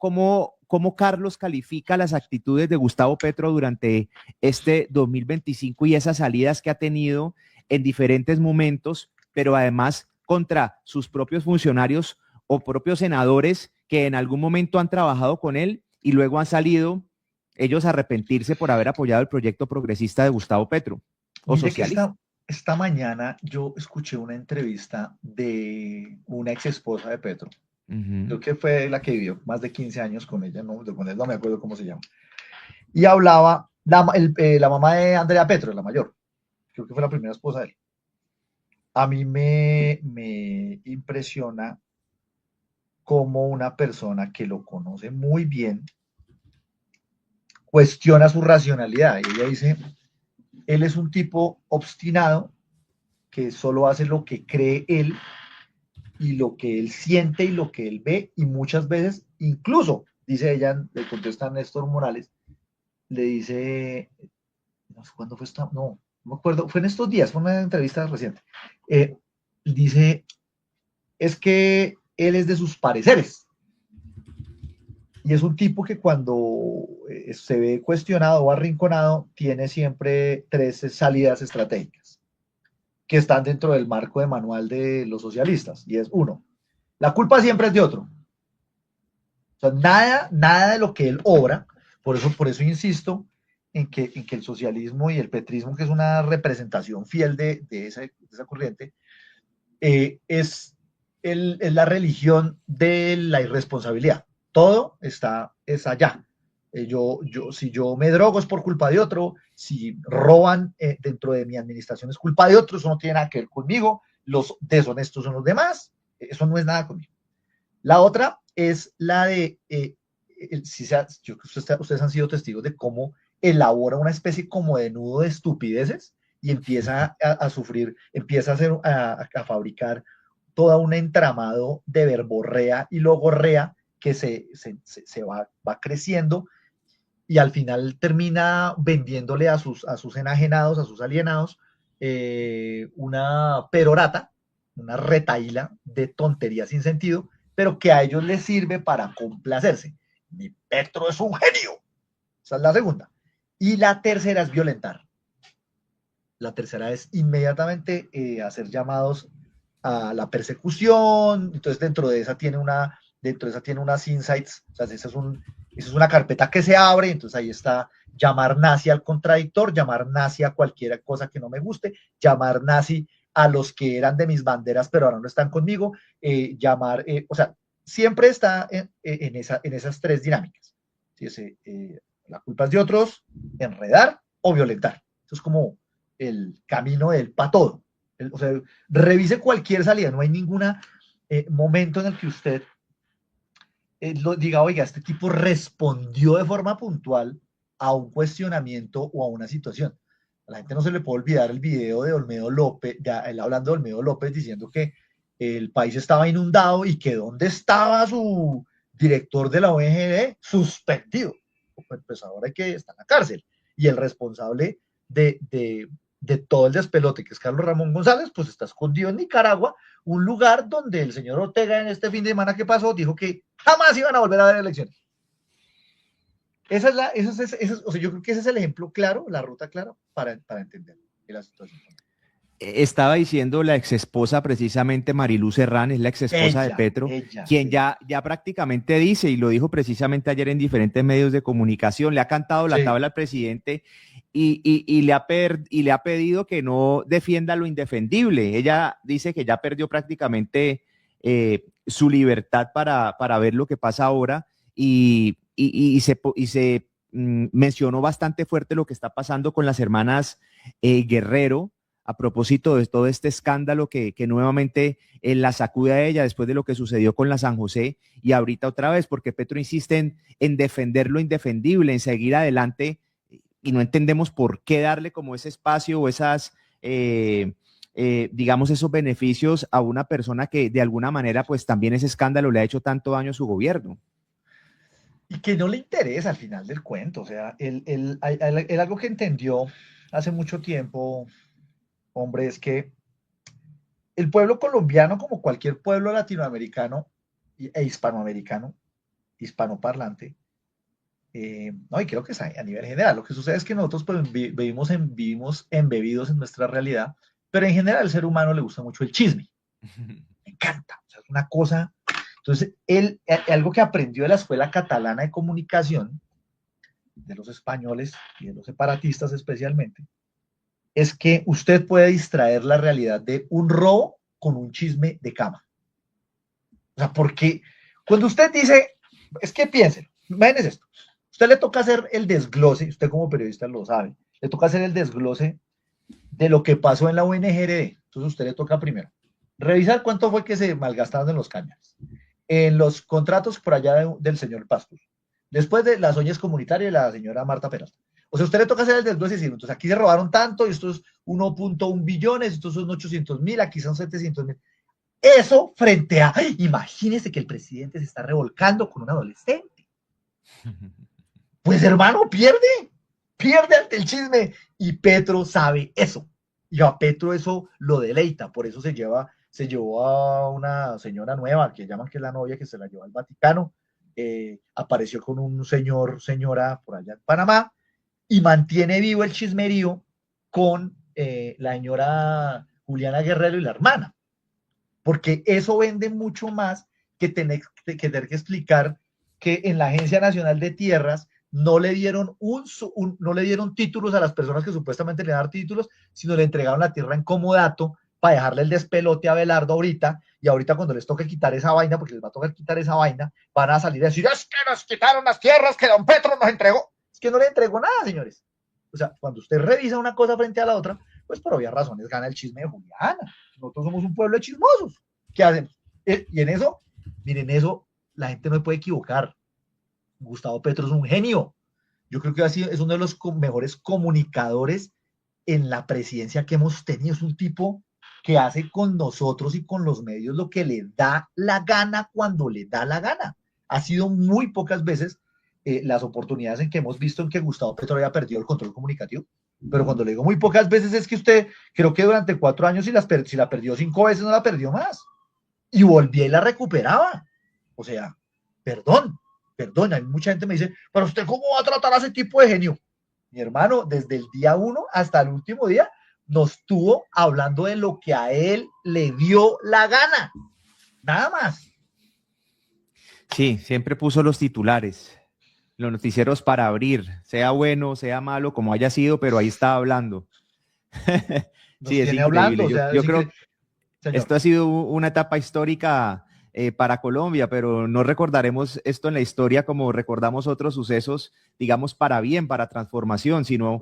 Carlos califica las actitudes de Gustavo Petro durante este 2025 y esas salidas que ha tenido en diferentes momentos, pero además contra sus propios funcionarios o propios senadores que en algún momento han trabajado con él y luego han salido ellos a arrepentirse por haber apoyado el proyecto progresista de Gustavo Petro o socialista? Esta mañana yo escuché una entrevista de una ex esposa de Petro. Creo que fue la que vivió más de 15 años con ella, no me acuerdo cómo se llama. Y hablaba la mamá de Andrea Petro, la mayor. Creo que fue la primera esposa de él. A mí me impresiona cómo una persona que lo conoce muy bien cuestiona su racionalidad. Y ella dice, él es un tipo obstinado que solo hace lo que cree él y lo que él siente y lo que él ve, y muchas veces, incluso, dice ella, le contesta a Néstor Morales, le dice, no sé cuándo fue esta, no me acuerdo, fue en estos días, fue una entrevista reciente, dice, es que él es de sus pareceres. Y es un tipo que cuando se ve cuestionado o arrinconado, tiene siempre 3 salidas estratégicas que están dentro del marco de manual de los socialistas. Y es 1, la culpa siempre es de otro. O sea, nada de lo que él obra, por eso insisto en que el socialismo y el petrismo, que es una representación fiel de esa corriente, es la religión de la irresponsabilidad. Todo es allá. Si yo me drogo es por culpa de otro, si roban dentro de mi administración es culpa de otro, eso no tiene nada que ver conmigo, los deshonestos son los demás, eso no es nada conmigo. La otra es la de, ustedes han sido testigos de cómo elabora una especie como de nudo de estupideces y empieza a sufrir, empieza a fabricar toda un entramado de verborrea y logorrea que se va creciendo y al final termina vendiéndole a sus enajenados, a sus alienados, una perorata, una retaíla de tonterías sin sentido, pero que a ellos les sirve para complacerse. Mi Petro es un genio. Esa es la segunda. Y la tercera es violentar. La tercera es inmediatamente hacer llamados a la persecución. Entonces dentro de esa tiene unas insights, o sea, esa es una carpeta que se abre, entonces ahí está llamar nazi al contradictor, llamar nazi a cualquier cosa que no me guste, llamar nazi a los que eran de mis banderas pero ahora no están conmigo, o sea, siempre está en esas 3 dinámicas. ¿Sí? La culpa es de otros, enredar o violentar. Eso es como el camino de él para todo. O sea, revise cualquier salida, no hay ningún momento en el que usted diga, oiga, este tipo respondió de forma puntual a un cuestionamiento o a una situación. A la gente no se le puede olvidar el video de Olmedo López, él hablando de Olmedo López diciendo que el país estaba inundado y que dónde estaba su director de la ONG suspendido. Pues ahora hay que estar en la cárcel. Y el responsable de todo el despelote, que es Carlos Ramón González, pues está escondido en Nicaragua, un lugar donde el señor Ortega en este fin de semana que pasó dijo que jamás iban a volver a haber elecciones. O sea, yo creo que ese es el ejemplo claro, la ruta clara para entender la situación. Estaba diciendo la exesposa, precisamente Mariluz Serrán, es la exesposa de Petro, quien ya prácticamente dice, y lo dijo precisamente ayer en diferentes medios de comunicación, le ha cantado la tabla al presidente y le ha pedido que no defienda lo indefendible. Ella dice que ya perdió prácticamente su libertad para ver lo que pasa ahora y se mencionó bastante fuerte lo que está pasando con las hermanas Guerrero, a propósito de todo este escándalo que nuevamente la sacude a ella después de lo que sucedió con la San José y ahorita otra vez, porque Petro insiste en defender lo indefendible, en seguir adelante y no entendemos por qué darle como ese espacio o esas, digamos, esos beneficios a una persona que de alguna manera pues también ese escándalo le ha hecho tanto daño a su gobierno. Y que no le interesa al final del cuento, o sea, él algo que entendió hace mucho tiempo, hombre, es que el pueblo colombiano, como cualquier pueblo latinoamericano e hispanoamericano, hispanoparlante, no, y creo que es a nivel general, lo que sucede es que nosotros pues, vivimos embebidos en nuestra realidad, pero en general al ser humano le gusta mucho el chisme, me encanta, o sea, es una cosa. Entonces, algo que aprendió de la Escuela Catalana de Comunicación, de los españoles y de los separatistas especialmente, es que usted puede distraer la realidad de un robo con un chisme de cama. O sea, porque cuando usted dice, es que piensen, imagínense esto, usted le toca hacer el desglose, usted como periodista lo sabe, le toca hacer el desglose de lo que pasó en la UNGRD. Entonces usted le toca primero revisar cuánto fue que se malgastaron en los cañones, en los contratos por allá del señor Pastor, después de las ollas comunitarias de la señora Marta Peralta. O sea, usted le toca hacer el desglose y decir, entonces aquí se robaron tanto, esto es 1.1 billones, estos son 800.000, aquí son 700.000. Eso frente a, imagínese que el presidente se está revolcando con un adolescente. Pues hermano, pierde ante el chisme y Petro sabe eso. Y a Petro eso lo deleita, por eso se lleva se llevó a una señora nueva, que llaman que es la novia, que se la llevó al Vaticano, apareció con un señora por allá en Panamá, y mantiene vivo el chismerío con la señora Juliana Guerrero y la hermana, porque eso vende mucho más que tener que explicar que en la Agencia Nacional de Tierras no le dieron no le dieron títulos a las personas que supuestamente le dan títulos, sino le entregaron la tierra en comodato para dejarle el despelote a Abelardo ahorita, y ahorita cuando les toque quitar esa vaina, porque les va a tocar quitar esa vaina, van a salir a decir, es que nos quitaron las tierras que don Petro nos entregó. Es que no le entregó nada, señores. O sea, cuando usted revisa una cosa frente a la otra, pues por obvias razones gana el chisme de Juliana. Nosotros somos un pueblo de chismosos. ¿Qué hacemos? Y en eso, miren, eso la gente no se puede equivocar. Gustavo Petro es un genio. Yo creo que es uno de los mejores comunicadores en la presidencia que hemos tenido. Es un tipo que hace con nosotros y con los medios lo que le da la gana cuando le da la gana. Ha sido muy pocas veces las oportunidades en que hemos visto en que Gustavo Petro haya perdido el control comunicativo. Pero cuando le digo muy pocas veces es que usted, creo que durante 4 años, si la perdió 5 veces, no la perdió más. Y volvía y la recuperaba. O sea, perdón, hay mucha gente me dice, pero usted cómo va a tratar a ese tipo de genio. Mi hermano, desde el día 1 hasta el último día, nos estuvo hablando de lo que a él le dio la gana. Nada más. Sí, siempre puso los titulares, los noticieros para abrir, sea bueno, sea malo, como haya sido, pero ahí está hablando. Sí, es increíble. Hablando, o sea, yo creo que esto ha sido una etapa histórica para Colombia, pero no recordaremos esto en la historia como recordamos otros sucesos, digamos, para bien, para transformación, sino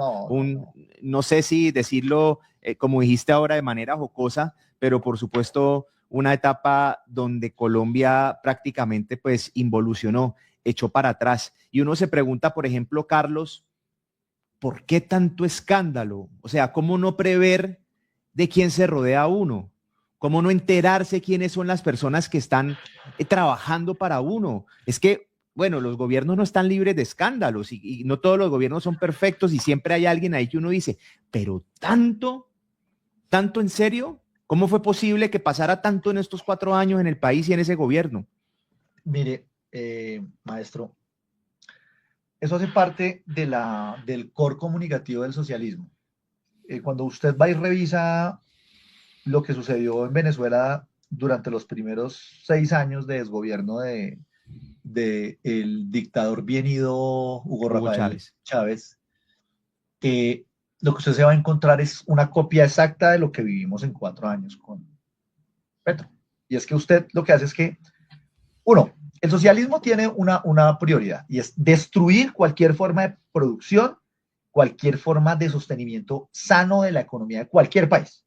no sé si decirlo, como dijiste ahora, de manera jocosa, pero por supuesto una etapa donde Colombia prácticamente pues involucionó, echó para atrás. Y uno se pregunta, por ejemplo, Carlos, ¿por qué tanto escándalo? O sea, ¿cómo no prever de quién se rodea uno? ¿Cómo no enterarse quiénes son las personas que están trabajando para uno? Es que, bueno, los gobiernos no están libres de escándalos y no todos los gobiernos son perfectos y siempre hay alguien ahí que uno dice, pero tanto en serio, ¿cómo fue posible que pasara tanto en estos 4 años en el país y en ese gobierno? Mire, maestro, eso hace parte del core comunicativo del socialismo. Cuando usted va y revisa lo que sucedió en Venezuela durante los primeros 6 años de desgobierno de el dictador bien ido Hugo Rafael Chávez, lo que usted se va a encontrar es una copia exacta de lo que vivimos en 4 años con Petro. Y es que usted lo que hace es que, uno, el socialismo tiene una prioridad y es destruir cualquier forma de producción, cualquier forma de sostenimiento sano de la economía de cualquier país.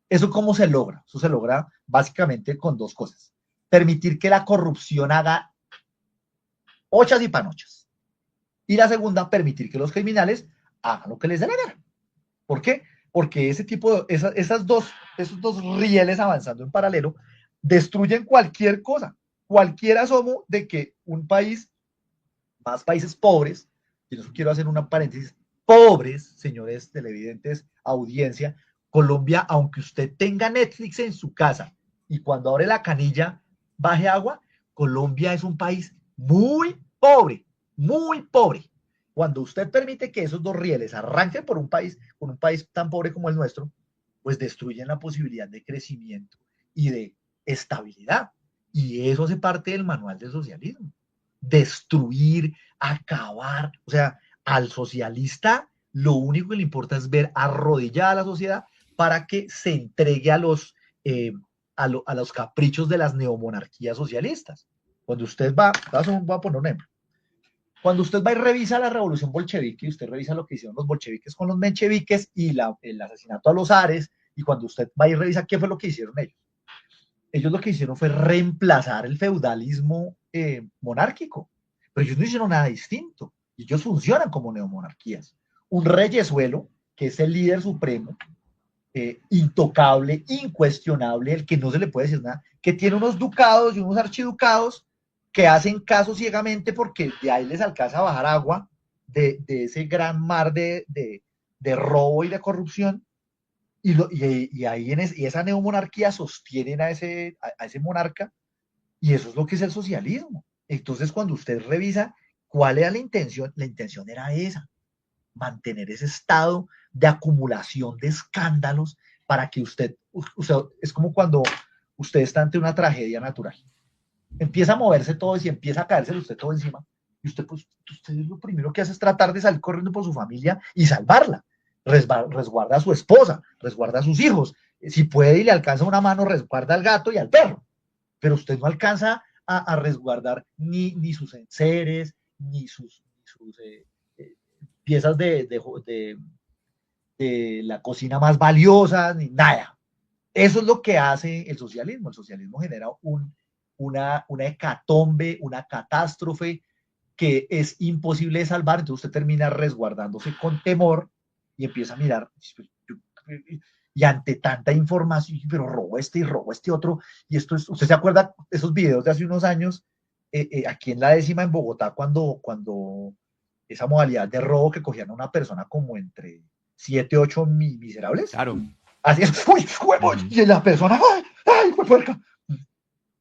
¿Eso cómo se logra? Eso se logra básicamente con 2 cosas. Permitir que la corrupción haga ochas y panochas. Y la segunda, permitir que los criminales hagan lo que les dé la gana. ¿Por qué? Porque esos dos rieles avanzando en paralelo destruyen cualquier cosa, cualquier asomo de que un país, más países pobres, y eso quiero hacer una paréntesis, pobres, señores televidentes, audiencia, Colombia, aunque usted tenga Netflix en su casa y cuando abre la canilla baje agua, Colombia es un país muy pobre, muy pobre. Cuando usted permite que esos 2 rieles arranquen con un país tan pobre como el nuestro, pues destruyen la posibilidad de crecimiento y de estabilidad. Y eso hace parte del manual del socialismo. Destruir, acabar. O sea, al socialista lo único que le importa es ver arrodillada a la sociedad para que se entregue a los caprichos de las neomonarquías socialistas. Cuando usted va a poner un ejemplo. Cuando usted va y revisa la revolución bolchevique, y usted revisa lo que hicieron los bolcheviques con los mencheviques y el asesinato a los zares, y cuando usted va y revisa qué fue lo que hicieron ellos lo que hicieron fue reemplazar el feudalismo monárquico, pero ellos no hicieron nada distinto, ellos funcionan como neomonarquías. Un reyesuelo, que es el líder supremo, intocable, incuestionable, el que no se le puede decir nada, que tiene unos ducados y unos archiducados que hacen caso ciegamente porque de ahí les alcanza a bajar agua de ese gran mar de robo y de corrupción, y ahí y esa neomonarquía sostienen a ese monarca, y eso es lo que es el socialismo. Entonces, cuando usted revisa cuál era la intención era esa, mantener ese estado de acumulación de escándalos para que usted, es como cuando usted está ante una tragedia natural. Empieza a moverse todo y empieza a caerse usted todo encima. Y usted lo primero que hace es tratar de salir corriendo por su familia y salvarla. Resguarda a su esposa, resguarda a sus hijos. Si puede y le alcanza una mano, resguarda al gato y al perro. Pero usted no alcanza a resguardar ni sus enseres, ni sus piezas de la cocina más valiosas, ni nada. Eso es lo que hace el socialismo. El socialismo genera una hecatombe, una catástrofe que es imposible de salvar, entonces usted termina resguardándose con temor y empieza a mirar, y ante tanta información, pero robo este y robo este otro, y esto es, ¿usted se acuerda de esos videos de hace unos años, aquí en la 10ª en Bogotá, cuando esa modalidad de robo que cogían a una persona como entre 7, 8 miserables? Claro. Así es, uy, huevo, y la persona, ay, puerca.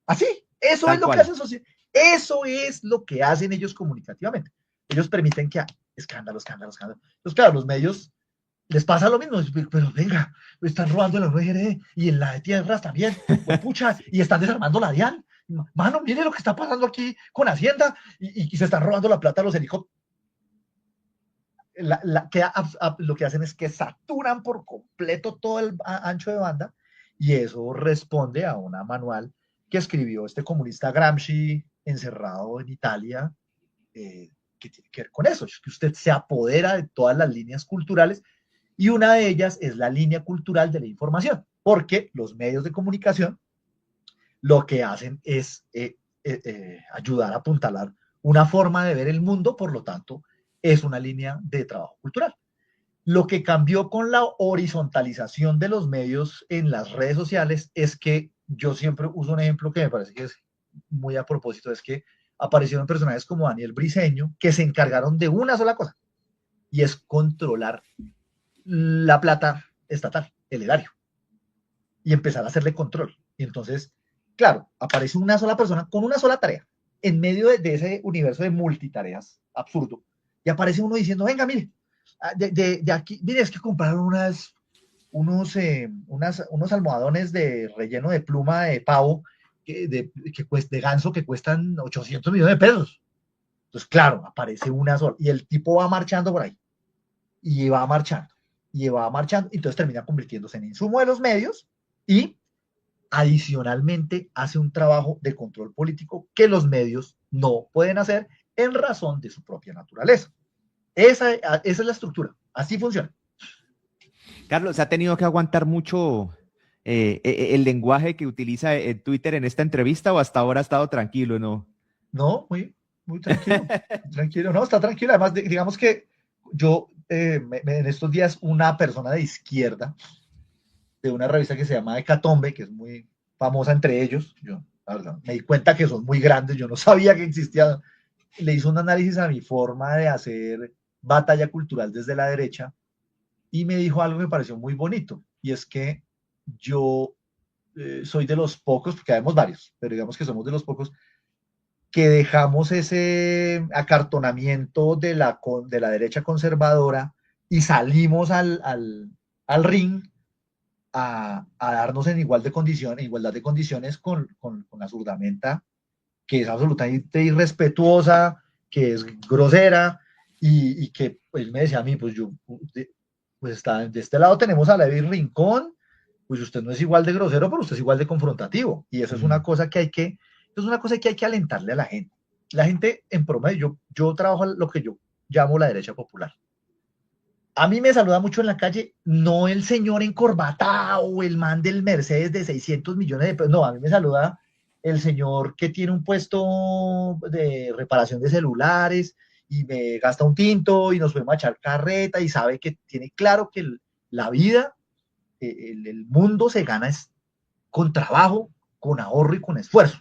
Así, eso es lo que hacen sociedad. Eso es lo que hacen ellos comunicativamente. Ellos permiten que escándalo. Entonces, claro, los medios les pasa lo mismo, pero venga, están robando la UGR y en la de tierras también, pues, pucha, y están desarmando la DIAN. Mano, mire lo que está pasando aquí con Hacienda y se están robando la plata a los helicópteros. Lo que hacen es que saturan por completo todo el ancho de banda, y eso responde a una manual que escribió este comunista Gramsci encerrado en Italia, que tiene que ver con eso, es que usted se apodera de todas las líneas culturales, y una de ellas es la línea cultural de la información, porque los medios de comunicación lo que hacen es ayudar a apuntalar una forma de ver el mundo, por lo tanto, es una línea de trabajo cultural. Lo que cambió con la horizontalización de los medios en las redes sociales es que yo siempre uso un ejemplo que me parece que es muy a propósito, es que aparecieron personajes como Daniel Briceño que se encargaron de una sola cosa, y es controlar la plata estatal, el erario, y empezar a hacerle control. Y entonces, claro, aparece una sola persona con una sola tarea en medio de ese universo de multitareas absurdo, y aparece uno diciendo, venga, mire, de aquí, mire, es que compraron unos almohadones de relleno de pluma de pavo, de ganso, que cuestan 800 millones de pesos. Entonces, claro, aparece una sola, y el tipo va marchando por ahí, y va marchando, y entonces termina convirtiéndose en insumo de los medios, y adicionalmente hace un trabajo de control político que los medios no pueden hacer en razón de su propia naturaleza. Esa es la estructura, así funciona. Carlos, ¿se ha tenido que aguantar mucho el lenguaje que utiliza en Twitter en esta entrevista, o hasta ahora ha estado tranquilo, no? No, muy tranquilo, tranquilo, no, está tranquilo. Además, digamos que yo, en estos días, una persona de izquierda, de una revista que se llama Hecatombe, que es muy famosa entre ellos, yo, la verdad, me di cuenta que son muy grandes, yo no sabía que existían, le hizo un análisis a mi forma de hacer batalla cultural desde la derecha, y me dijo algo que me pareció muy bonito, y es que yo soy de los pocos, porque habemos varios, pero digamos que somos de los pocos que dejamos ese acartonamiento de la derecha conservadora y salimos al ring a darnos en igualdad de condiciones con la surdamenta, que es absolutamente irrespetuosa, que es grosera, y que él me decía a mí, pues de este lado tenemos a Levi Rincón, pues usted no es igual de grosero, pero usted es igual de confrontativo, y eso es una cosa que hay que alentarle a la gente. La gente, en promedio, yo trabajo lo que yo llamo la derecha popular. A mí me saluda mucho en la calle, no el señor encorbatado o el man del Mercedes de 600 millones de pesos, no, a mí me saluda el señor que tiene un puesto de reparación de celulares y me gasta un tinto y nos podemos echar carreta y sabe que tiene claro que la vida, el mundo se gana es con trabajo, con ahorro y con esfuerzo.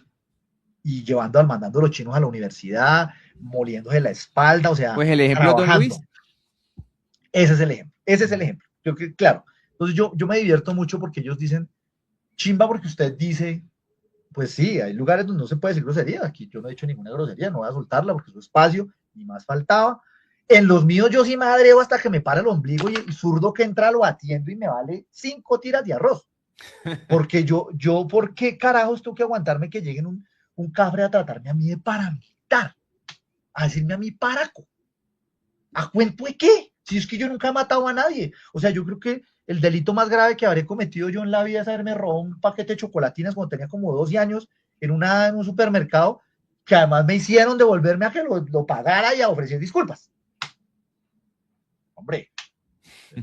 Y mandando a los chinos a la universidad, moliéndose la espalda, o sea, pues el ejemplo de Don Luis. Ese es el ejemplo. Yo creo que, claro, Entonces yo me divierto mucho porque ellos dicen, chimba porque usted dice, pues sí, hay lugares donde no se puede decir grosería, aquí yo no he dicho ninguna grosería, no voy a soltarla porque es su espacio, ni más faltaba. En los míos yo sí me adrego hasta que me para el ombligo y zurdo que entra lo atiendo y me vale 5 tiras de arroz. Porque ¿por qué carajos tengo que aguantarme que lleguen un cafre a tratarme a mí de paramilitar? A decirme a mí paraco. ¿A cuento de qué? Si es que yo nunca he matado a nadie. O sea, yo creo que el delito más grave que habré cometido yo en la vida es haberme robado un paquete de chocolatinas cuando tenía como 12 años en un supermercado, que además me hicieron devolverme a que lo pagara y a ofrecer disculpas. Hombre,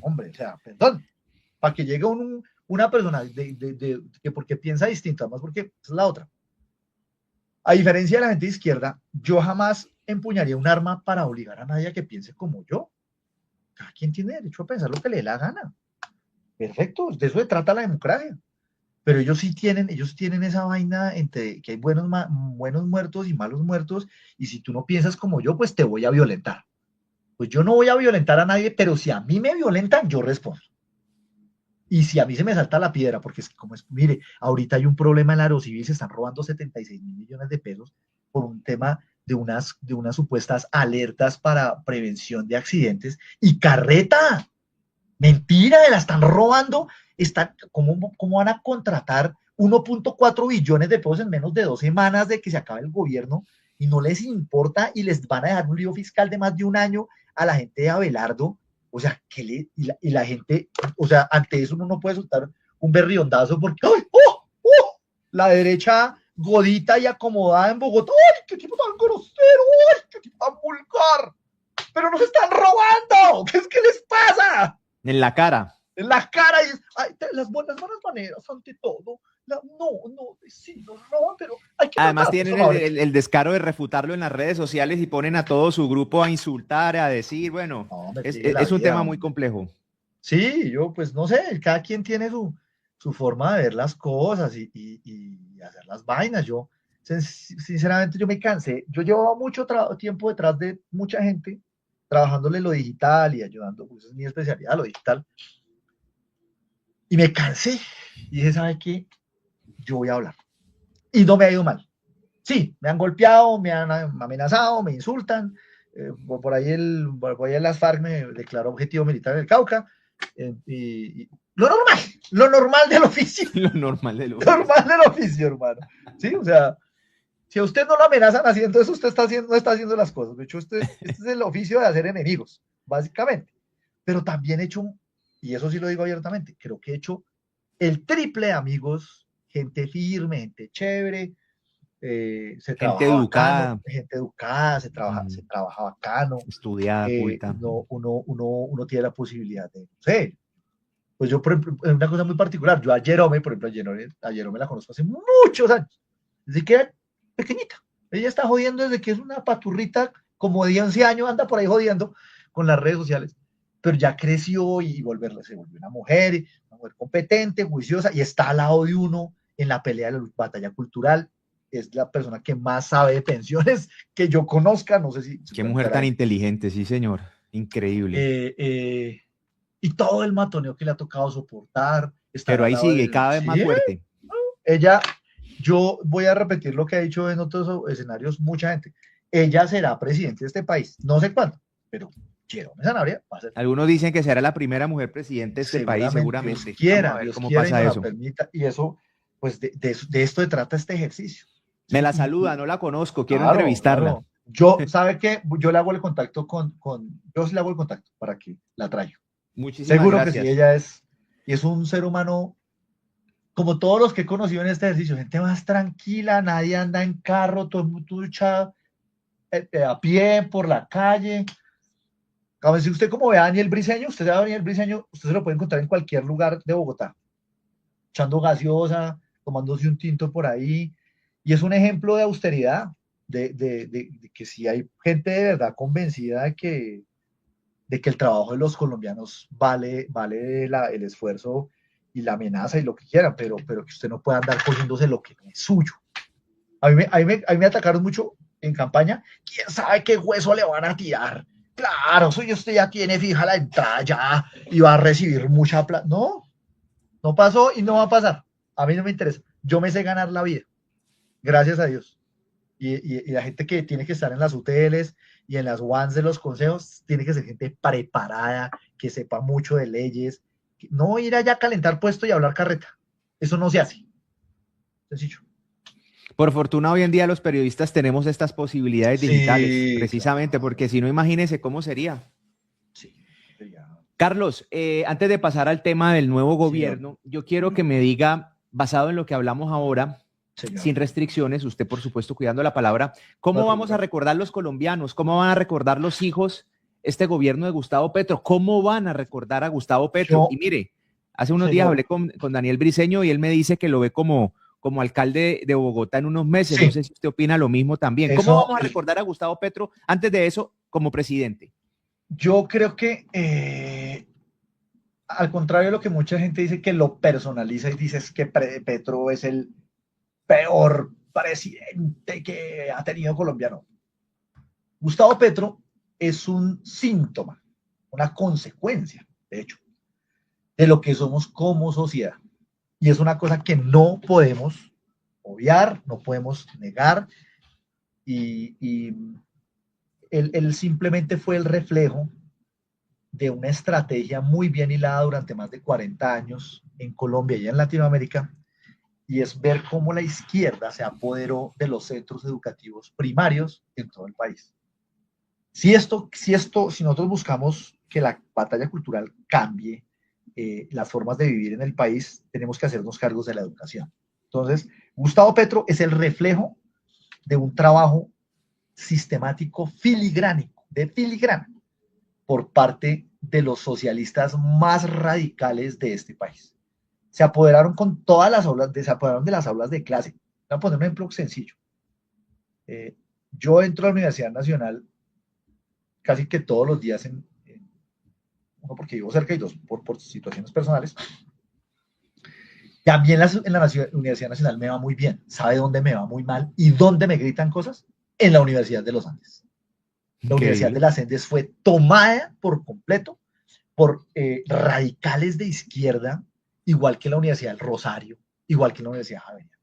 o sea, perdón. Para que llegue una persona que porque piensa distinto, además porque es la otra. A diferencia de la gente de izquierda, yo jamás empuñaría un arma para obligar a nadie a que piense como yo. Cada quien tiene derecho a pensar lo que le dé la gana. Perfecto, de eso se trata la democracia. Pero ellos tienen esa vaina entre que hay buenos muertos y malos muertos, y si tú no piensas como yo, pues te voy a violentar. Pues yo no voy a violentar a nadie, pero si a mí me violentan, yo respondo. Y si a mí se me salta la piedra, porque es como es, mire, ahorita hay un problema en la Aerocivil, se están robando 76.000 millones de pesos por un tema de unas supuestas alertas para prevención de accidentes, y carreta, mentira, la están robando. ¿Cómo van a contratar 1.4 billones de pesos en menos de 2 semanas de que se acabe el gobierno y no les importa y les van a dejar un lío fiscal de más de un año a la gente de Abelardo? O sea, y la gente, o sea, ante eso uno no puede soltar un berriondazo porque ¡ay! La derecha godita y acomodada en Bogotá, ¡ay, qué tipo tan grosero! ¡Ay, qué tipo tan vulgar! ¡Pero nos están robando! ¿Qué les pasa? En la cara. En la cara, y las buenas maneras ante todo. Sí, nos roban, pero hay que además matar, tienen el descaro de refutarlo en las redes sociales y ponen a todo su grupo a insultar, a decir, bueno, es un tema muy complejo. Sí, yo pues no sé, cada quien tiene su forma de ver las cosas y hacer las vainas. Yo, sinceramente, yo me cansé. Yo llevaba mucho tiempo detrás de mucha gente, trabajándole lo digital y ayudando, pues es mi especialidad, lo digital. Y me cansé. Y dije, ¿sabe qué? Yo voy a hablar. Y no me ha ido mal. Sí, me han golpeado, me han amenazado, me insultan. Por ahí las FARC me declaró objetivo militar en el Cauca. Y lo normal del oficio. Lo normal del oficio, hermano. Sí, o sea, si a usted no lo amenazan haciendo eso, usted no está haciendo las cosas. De hecho, este es el oficio de hacer enemigos, básicamente. Pero también he hecho, y eso sí lo digo abiertamente, creo que he hecho el triple de amigos, gente firme, gente chévere, gente educada, se trabaja bacano, estudiada, culta. Uno tiene la posibilidad de, no sé, pues yo, por ejemplo, una cosa muy particular, yo a Jerome, por ejemplo, a Jerome la conozco hace muchos años, desde que era pequeñita. Ella está jodiendo desde que es una paturrita, como de 11 años, anda por ahí jodiendo con las redes sociales, pero ya creció y se volvió una mujer competente, juiciosa, y está al lado de uno en la pelea de la batalla cultural. Es la persona que más sabe de pensiones que yo conozca, no sé si... Qué mujer tan inteligente, sí señor, increíble. Y todo el matoneo que le ha tocado soportar. Pero ahí sigue, cada vez más fuerte. Ella, yo voy a repetir lo que ha dicho en otros escenarios mucha gente, ella será presidente de este país, no sé cuándo, pero Jerome Sanabria va a ser. Algunos dicen que será la primera mujer presidente de este país, seguramente. Dios quiera, cómo pasa eso. Permita, y eso, pues de esto se trata este ejercicio. Me la saluda, no la conozco, quiero entrevistarla. Claro. Yo, ¿sabe qué? Yo le hago el contacto yo sí le hago el contacto para que la traiga. Muchísimas Seguro gracias. Que sí, ella es un ser humano como todos los que he conocido en este ejercicio, gente más tranquila, nadie anda en carro, todo el mundo lucha a pie por la calle. Como si usted como ve a Daniel Briceño, usted se lo puede encontrar en cualquier lugar de Bogotá, echando gaseosa, tomándose un tinto por ahí, y es un ejemplo de austeridad, de que si hay gente de verdad convencida de que el trabajo de los colombianos vale el esfuerzo y la amenaza y lo que quieran, pero que usted no pueda andar cogiéndose lo que no es suyo. A mí me atacaron mucho en campaña, quién sabe qué hueso le van a tirar. claro, soy usted ya tiene fija la entrada ya y va a recibir mucha plata. No, no pasó y no va a pasar. A mí no me interesa. Yo me sé ganar la vida, gracias a Dios. Y la gente que tiene que estar en las UTLs y en las UANs de los consejos tiene que ser gente preparada, que sepa mucho de leyes. No ir allá a calentar puesto y hablar carreta. Eso no se hace. Sencillo. Por fortuna, hoy en día los periodistas tenemos estas posibilidades digitales, Sí, precisamente, claro. porque si no, imagínense cómo sería. Sí, ya. Carlos, antes de pasar al tema del nuevo Señor. gobierno, yo quiero que me diga, basado en lo que hablamos ahora, Señor. sin restricciones, usted por supuesto cuidando la palabra, ¿cómo No, vamos a recordar los colombianos? ¿Cómo van a recordar los hijos este gobierno de Gustavo Petro? ¿Cómo van a recordar a Gustavo Petro? Y mire, hace unos días hablé con Daniel Briceño y él me dice que lo ve como alcalde de Bogotá en unos meses. Sí. No sé si usted opina lo mismo también. ¿Cómo Eso, vamos a recordar a Gustavo Petro antes de eso como presidente? yo creo que al contrario de lo que mucha gente dice, que lo personaliza y dices que Petro es el peor presidente que ha tenido colombiano. Gustavo Petro es un síntoma, una consecuencia, de hecho, de lo que somos como sociedad. Y es una cosa que no podemos obviar, no podemos negar. Y él simplemente fue el reflejo de una estrategia muy bien hilada durante más de 40 años en Colombia y en Latinoamérica, y es ver cómo la izquierda se apoderó de los centros educativos primarios en todo el país. Si nosotros buscamos que la batalla cultural cambie las formas de vivir en el país, tenemos que hacernos cargos de la educación. Entonces, Gustavo Petro es el reflejo de un trabajo sistemático filigránico, de filigrana, por parte de los socialistas más radicales de este país. Se apoderaron con todas las aulas, se apoderaron de las aulas de clase. Voy a poner un ejemplo sencillo. Yo entro a la Universidad Nacional casi que todos los días, uno porque vivo cerca y dos por situaciones personales. También en la Universidad Nacional me va muy bien. ¿Sabe dónde me va muy mal y dónde me gritan cosas? En la Universidad de los Andes. La Universidad de los Andes fue tomada por completo por radicales de izquierda, igual que la Universidad del Rosario, igual que la Universidad de Javeriana.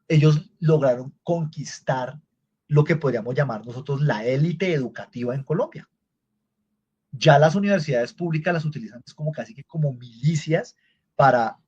Ellos lograron conquistar lo que podríamos llamar nosotros la élite educativa en Colombia. Ya las universidades públicas las utilizan como casi que como milicias para